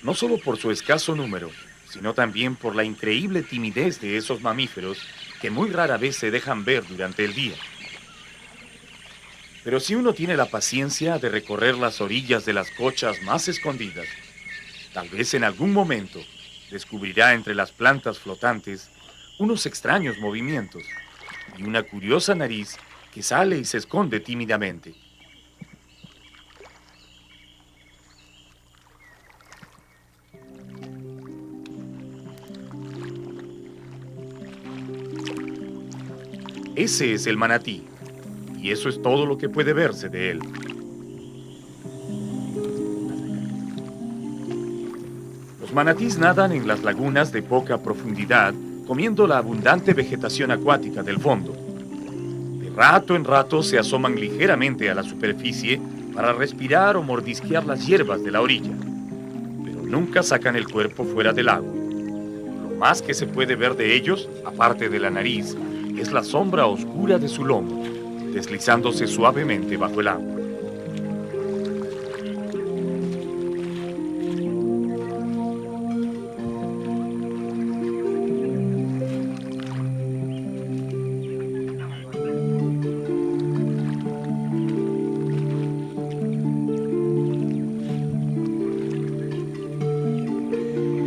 No solo por su escaso número, sino también por la increíble timidez de esos mamíferos que muy rara vez se dejan ver durante el día. Pero si uno tiene la paciencia de recorrer las orillas de las cochas más escondidas, tal vez en algún momento descubrirá entre las plantas flotantes unos extraños movimientos y una curiosa nariz que sale y se esconde tímidamente. Ese es el manatí, y eso es todo lo que puede verse de él. Los manatís nadan en las lagunas de poca profundidad, comiendo la abundante vegetación acuática del fondo. De rato en rato se asoman ligeramente a la superficie para respirar o mordisquear las hierbas de la orilla, pero nunca sacan el cuerpo fuera del agua. Lo más que se puede ver de ellos, aparte de la nariz, es la sombra oscura de su lomo, deslizándose suavemente bajo el agua.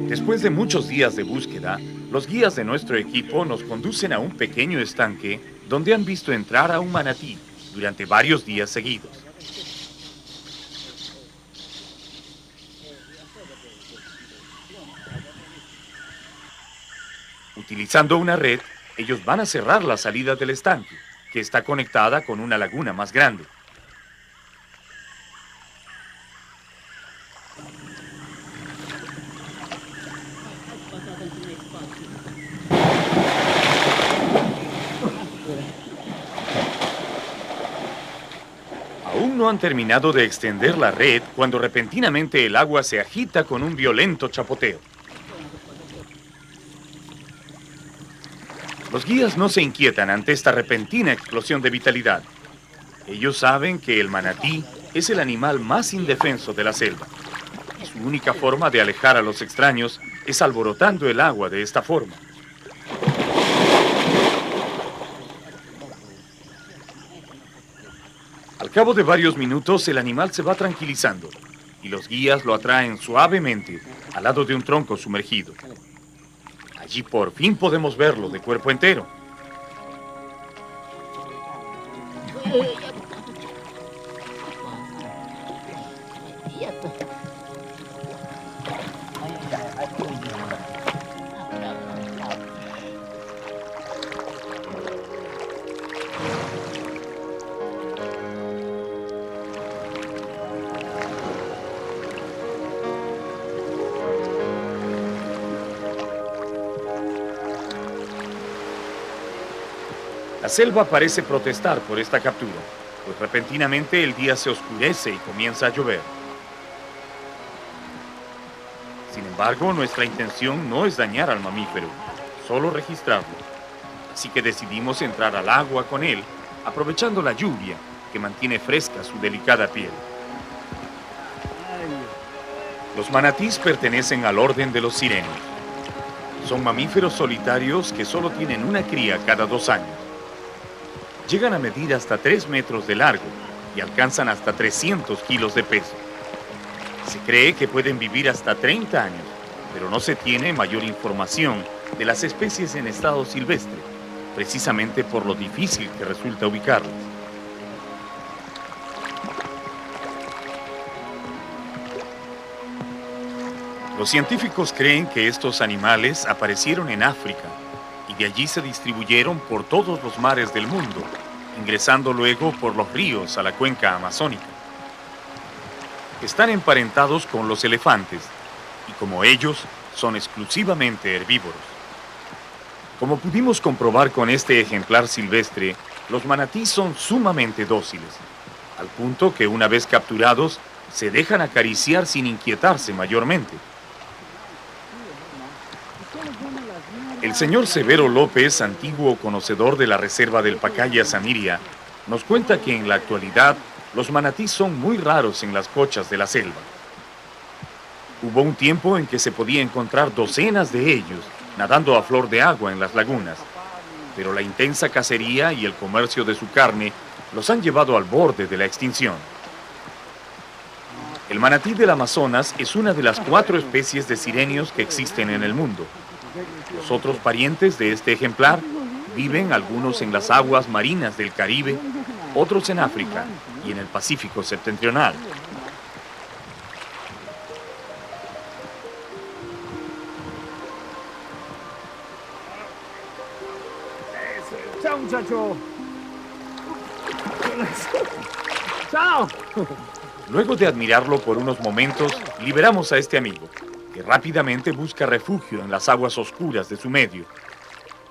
Después de muchos días de búsqueda, los guías de nuestro equipo nos conducen a un pequeño estanque donde han visto entrar a un manatí durante varios días seguidos. Utilizando una red, ellos van a cerrar la salida del estanque, que está conectada con una laguna más grande. Aún no han terminado de extender la red cuando repentinamente el agua se agita con un violento chapoteo. Los guías no se inquietan ante esta repentina explosión de vitalidad. Ellos saben que el manatí es el animal más indefenso de la selva. Y su única forma de alejar a los extraños es alborotando el agua de esta forma. Al cabo de varios minutos, el animal se va tranquilizando y los guías lo atraen suavemente al lado de un tronco sumergido. Allí por fin podemos verlo de cuerpo entero. La selva parece protestar por esta captura, pues repentinamente el día se oscurece y comienza a llover. Sin embargo, nuestra intención no es dañar al mamífero, solo registrarlo. Así que decidimos entrar al agua con él, aprovechando la lluvia que mantiene fresca su delicada piel. Los manatís pertenecen al orden de los sirenios. Son mamíferos solitarios que solo tienen una cría cada 2 años. Llegan a medir hasta 3 metros de largo y alcanzan hasta 300 kilos de peso. Se cree que pueden vivir hasta 30 años, pero no se tiene mayor información de las especies en estado silvestre, precisamente por lo difícil que resulta ubicarlas. Los científicos creen que estos animales aparecieron en África y de allí se distribuyeron por todos los mares del mundo, ingresando luego por los ríos a la cuenca amazónica. Están emparentados con los elefantes y, como ellos, son exclusivamente herbívoros. Como pudimos comprobar con este ejemplar silvestre, los manatís son sumamente dóciles, al punto que una vez capturados, se dejan acariciar sin inquietarse mayormente. El señor Severo López, antiguo conocedor de la reserva del Pacaya Samiria, nos cuenta que en la actualidad los manatís son muy raros en las cochas de la selva. Hubo un tiempo en que se podía encontrar docenas de ellos nadando a flor de agua en las lagunas, pero la intensa cacería y el comercio de su carne los han llevado al borde de la extinción. El manatí del Amazonas es una de las 4 especies de sirenios que existen en el mundo. Los otros parientes de este ejemplar viven algunos en las aguas marinas del Caribe, otros en África y en el Pacífico septentrional. ¡Chao, muchacho! ¡Chao! Luego de admirarlo por unos momentos, liberamos a este amigo, que rápidamente busca refugio en las aguas oscuras de su medio,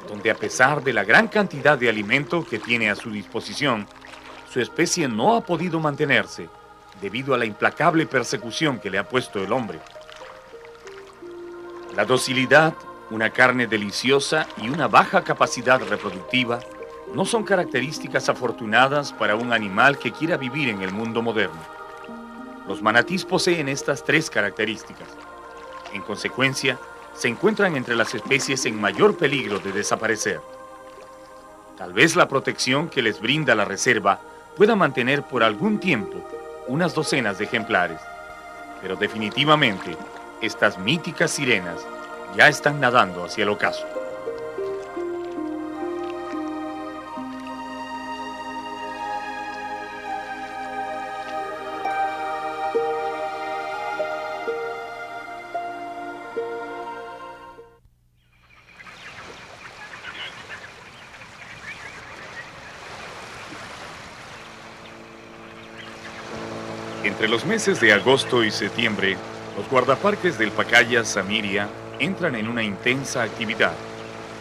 donde a pesar de la gran cantidad de alimento que tiene a su disposición, su especie no ha podido mantenerse debido a la implacable persecución que le ha puesto el hombre. La docilidad, una carne deliciosa y una baja capacidad reproductiva no son características afortunadas para un animal que quiera vivir en el mundo moderno. Los manatís poseen estas 3 características. En consecuencia, se encuentran entre las especies en mayor peligro de desaparecer. Tal vez la protección que les brinda la reserva pueda mantener por algún tiempo unas docenas de ejemplares, pero definitivamente estas míticas sirenas ya están nadando hacia el ocaso. Entre los meses de agosto y septiembre, los guardaparques del Pacaya Samiria entran en una intensa actividad,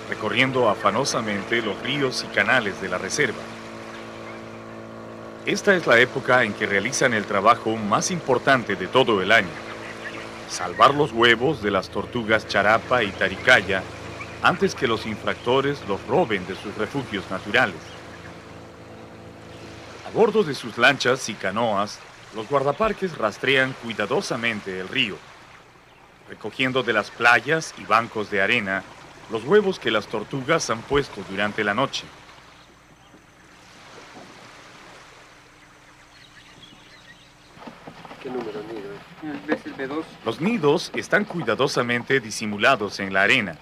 recorriendo afanosamente los ríos y canales de la reserva. Esta es la época en que realizan el trabajo más importante de todo el año: salvar los huevos de las tortugas charapa y taricaya antes que los infractores los roben de sus refugios naturales. A bordo de sus lanchas y canoas, Los guardaparques rastrean cuidadosamente el río, recogiendo de las playas y bancos de arena los huevos que las tortugas han puesto durante la noche. ¿Qué número de nido es? El B2. Los nidos están cuidadosamente disimulados en la arena,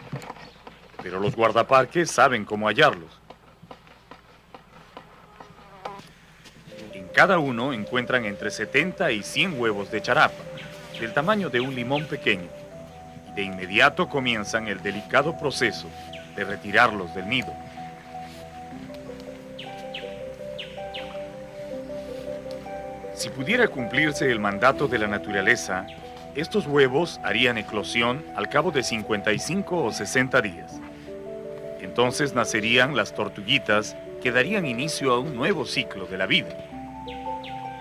pero los guardaparques saben cómo hallarlos. En cada uno encuentran entre 70 y 100 huevos de charapa, del tamaño de un limón pequeño, y de inmediato comienzan el delicado proceso de retirarlos del nido. Si pudiera cumplirse el mandato de la naturaleza, estos huevos harían eclosión al cabo de 55 o 60 días. Entonces nacerían las tortuguitas que darían inicio a un nuevo ciclo de la vida.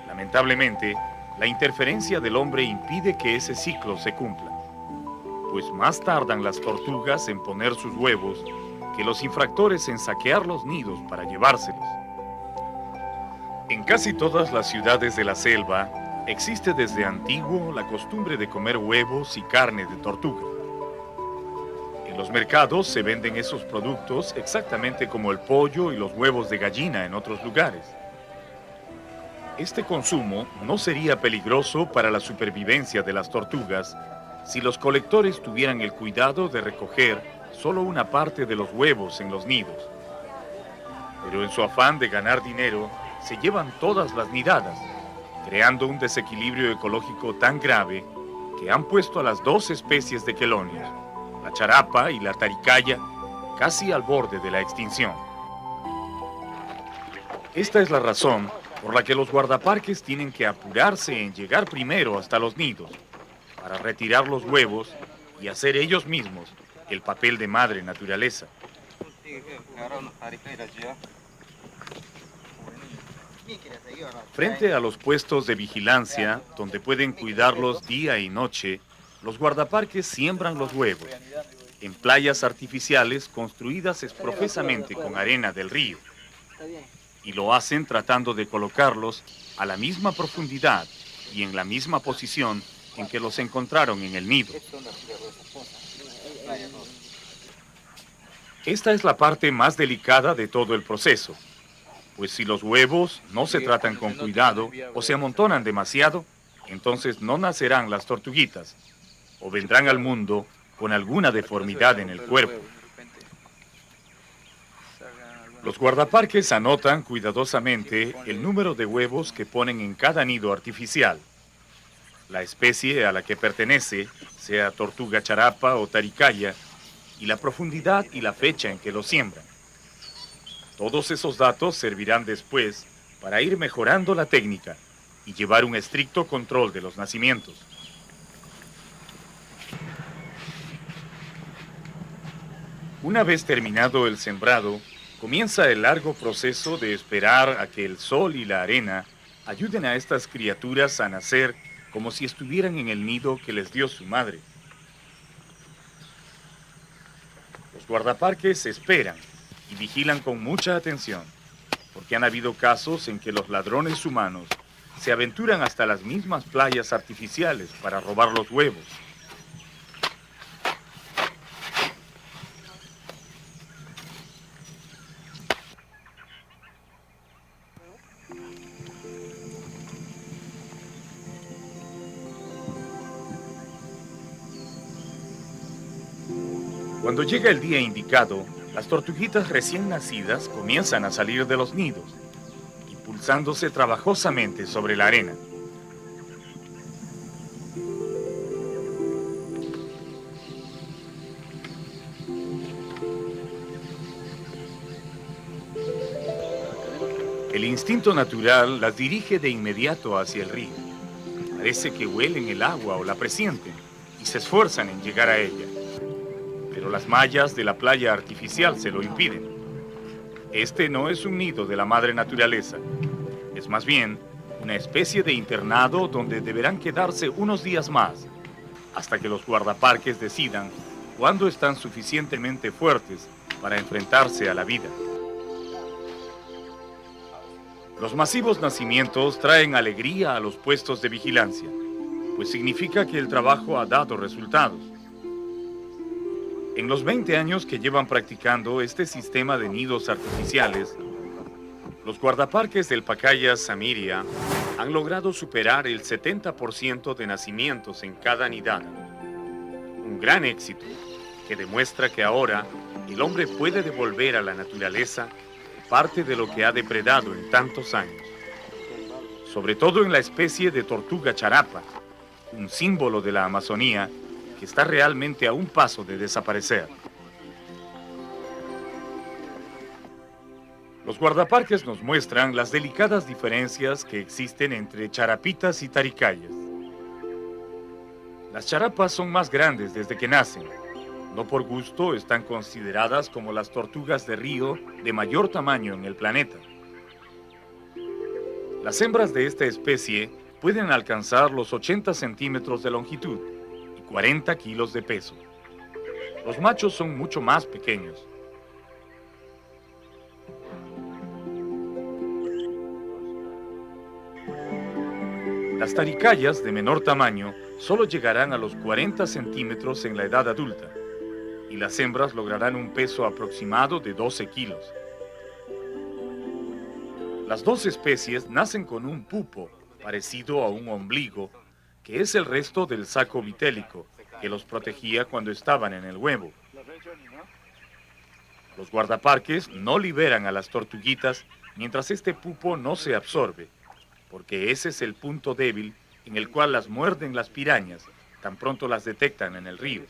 Lamentablemente, la interferencia del hombre impide que ese ciclo se cumpla, pues más tardan las tortugas en poner sus huevos que los infractores en saquear los nidos para llevárselos. En casi todas las ciudades de la selva existe desde antiguo la costumbre de comer huevos y carne de tortuga. En los mercados se venden esos productos exactamente como el pollo y los huevos de gallina en otros lugares. Este consumo no sería peligroso para la supervivencia de las tortugas si los colectores tuvieran el cuidado de recoger solo una parte de los huevos en los nidos. Pero en su afán de ganar dinero, se llevan todas las nidadas, creando un desequilibrio ecológico tan grave que han puesto a las dos especies de quelonios, la charapa y la taricaya, casi al borde de la extinción. Esta es la razón por la que los guardaparques tienen que apurarse en llegar primero hasta los nidos, para retirar los huevos y hacer ellos mismos el papel de madre naturaleza. Frente a los puestos de vigilancia, donde pueden cuidarlos día y noche, los guardaparques siembran los huevos en playas artificiales construidas profusamente con arena del río. Y lo hacen tratando de colocarlos a la misma profundidad y en la misma posición en que los encontraron en el nido. Esta es la parte más delicada de todo el proceso, pues si los huevos no se tratan con cuidado o se amontonan demasiado, entonces no nacerán las tortuguitas o vendrán al mundo con alguna deformidad en el cuerpo. Los guardaparques anotan cuidadosamente el número de huevos que ponen en cada nido artificial, la especie a la que pertenece, sea tortuga charapa o taricaya, y la profundidad y la fecha en que lo siembran. Todos esos datos servirán después para ir mejorando la técnica y llevar un estricto control de los nacimientos. Una vez terminado el sembrado, comienza el largo proceso de esperar a que el sol y la arena ayuden a estas criaturas a nacer como si estuvieran en el nido que les dio su madre. Los guardaparques esperan y vigilan con mucha atención, porque han habido casos en que los ladrones humanos se aventuran hasta las mismas playas artificiales para robar los huevos. Cuando llega el día indicado, las tortuguitas recién nacidas comienzan a salir de los nidos, impulsándose trabajosamente sobre la arena. El instinto natural las dirige de inmediato hacia el río. Parece que huelen el agua o la presienten y se esfuerzan en llegar a ella. Pero las mallas de la playa artificial se lo impiden. Este no es un nido de la madre naturaleza. Es más bien una especie de internado donde deberán quedarse unos días más, hasta que los guardaparques decidan cuándo están suficientemente fuertes para enfrentarse a la vida. Los masivos nacimientos traen alegría a los puestos de vigilancia, pues significa que el trabajo ha dado resultados. En los 20 años que llevan practicando este sistema de nidos artificiales, los guardaparques del Pacaya Samiria han logrado superar el 70% de nacimientos en cada nidada. Un gran éxito que demuestra que ahora el hombre puede devolver a la naturaleza parte de lo que ha depredado en tantos años. Sobre todo en la especie de tortuga charapa, un símbolo de la Amazonía que está realmente a un paso de desaparecer. Los guardaparques nos muestran las delicadas diferencias que existen entre charapitas y taricayas. Las charapas son más grandes desde que nacen. No por gusto están consideradas como las tortugas de río de mayor tamaño en el planeta. Las hembras de esta especie pueden alcanzar los 80 centímetros de longitud y 40 kilos de peso. Los machos son mucho más pequeños. Las taricayas de menor tamaño solo llegarán a los 40 centímetros en la edad adulta, y las hembras lograrán un peso aproximado de 12 kilos. Las dos especies nacen con un pupo parecido a un ombligo, que es el resto del saco vitélico que los protegía cuando estaban en el huevo. Los guardaparques no liberan a las tortuguitas mientras este pupo no se absorbe, porque ese es el punto débil en el cual las muerden las pirañas tan pronto las detectan en el río.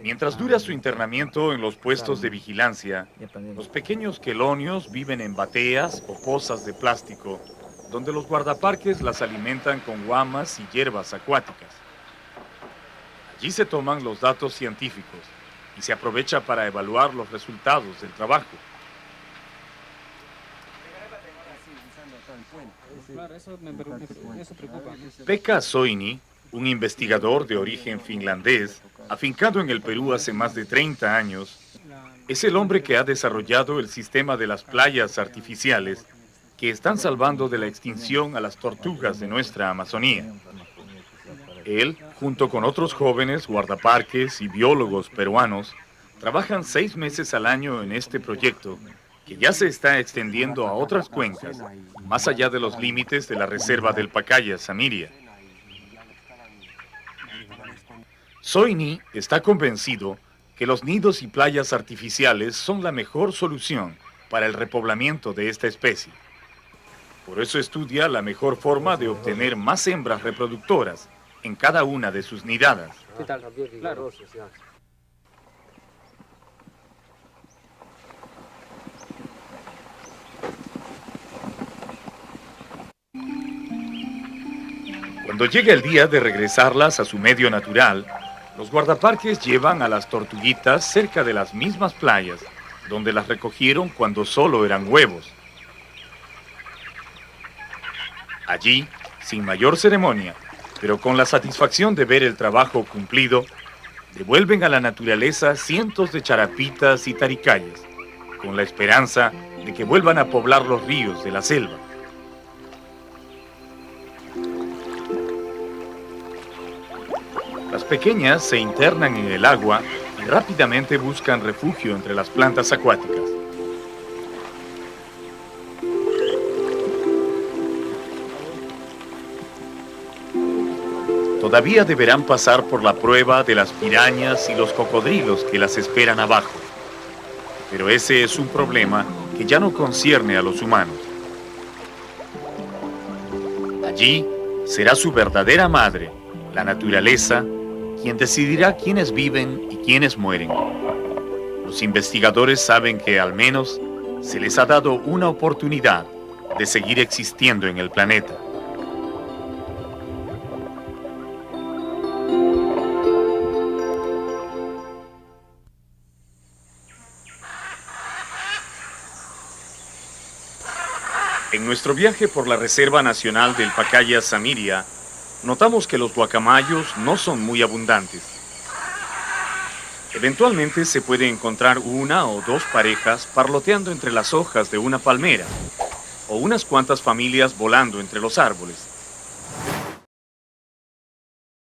Mientras dura su internamiento en los puestos de vigilancia, los pequeños quelonios viven en bateas o pozas de plástico, donde los guardaparques las alimentan con guamas y hierbas acuáticas. Allí se toman los datos científicos y se aprovecha para evaluar los resultados del trabajo. Pekka Soini, un investigador de origen finlandés, afincado en el Perú hace más de 30 años, es el hombre que ha desarrollado el sistema de las playas artificiales que están salvando de la extinción a las tortugas de nuestra Amazonía. Él, junto con otros jóvenes guardaparques y biólogos peruanos, trabajan 6 meses al año en este proyecto, que ya se está extendiendo a otras cuencas, más allá de los límites de la reserva del Pacaya Samiria. Soini está convencido que los nidos y playas artificiales son la mejor solución para el repoblamiento de esta especie. Por eso estudia la mejor forma de obtener más hembras reproductoras en cada una de sus nidadas. Claro. Cuando llega el día de regresarlas a su medio natural, los guardaparques llevan a las tortuguitas cerca de las mismas playas, donde las recogieron cuando solo eran huevos. Allí, sin mayor ceremonia, pero con la satisfacción de ver el trabajo cumplido, devuelven a la naturaleza cientos de charapitas y taricayas, con la esperanza de que vuelvan a poblar los ríos de la selva. Las pequeñas se internan en el agua y rápidamente buscan refugio entre las plantas acuáticas. Todavía deberán pasar por la prueba de las pirañas y los cocodrilos que las esperan abajo. Pero ese es un problema que ya no concierne a los humanos. Allí será su verdadera madre, la naturaleza, quien decidirá quiénes viven y quiénes mueren. Los investigadores saben que al menos se les ha dado una oportunidad de seguir existiendo en el planeta. En nuestro viaje por la Reserva Nacional del Pacaya Samiria, notamos que los guacamayos no son muy abundantes. Eventualmente se puede encontrar una o dos parejas parloteando entre las hojas de una palmera, o unas cuantas familias volando entre los árboles.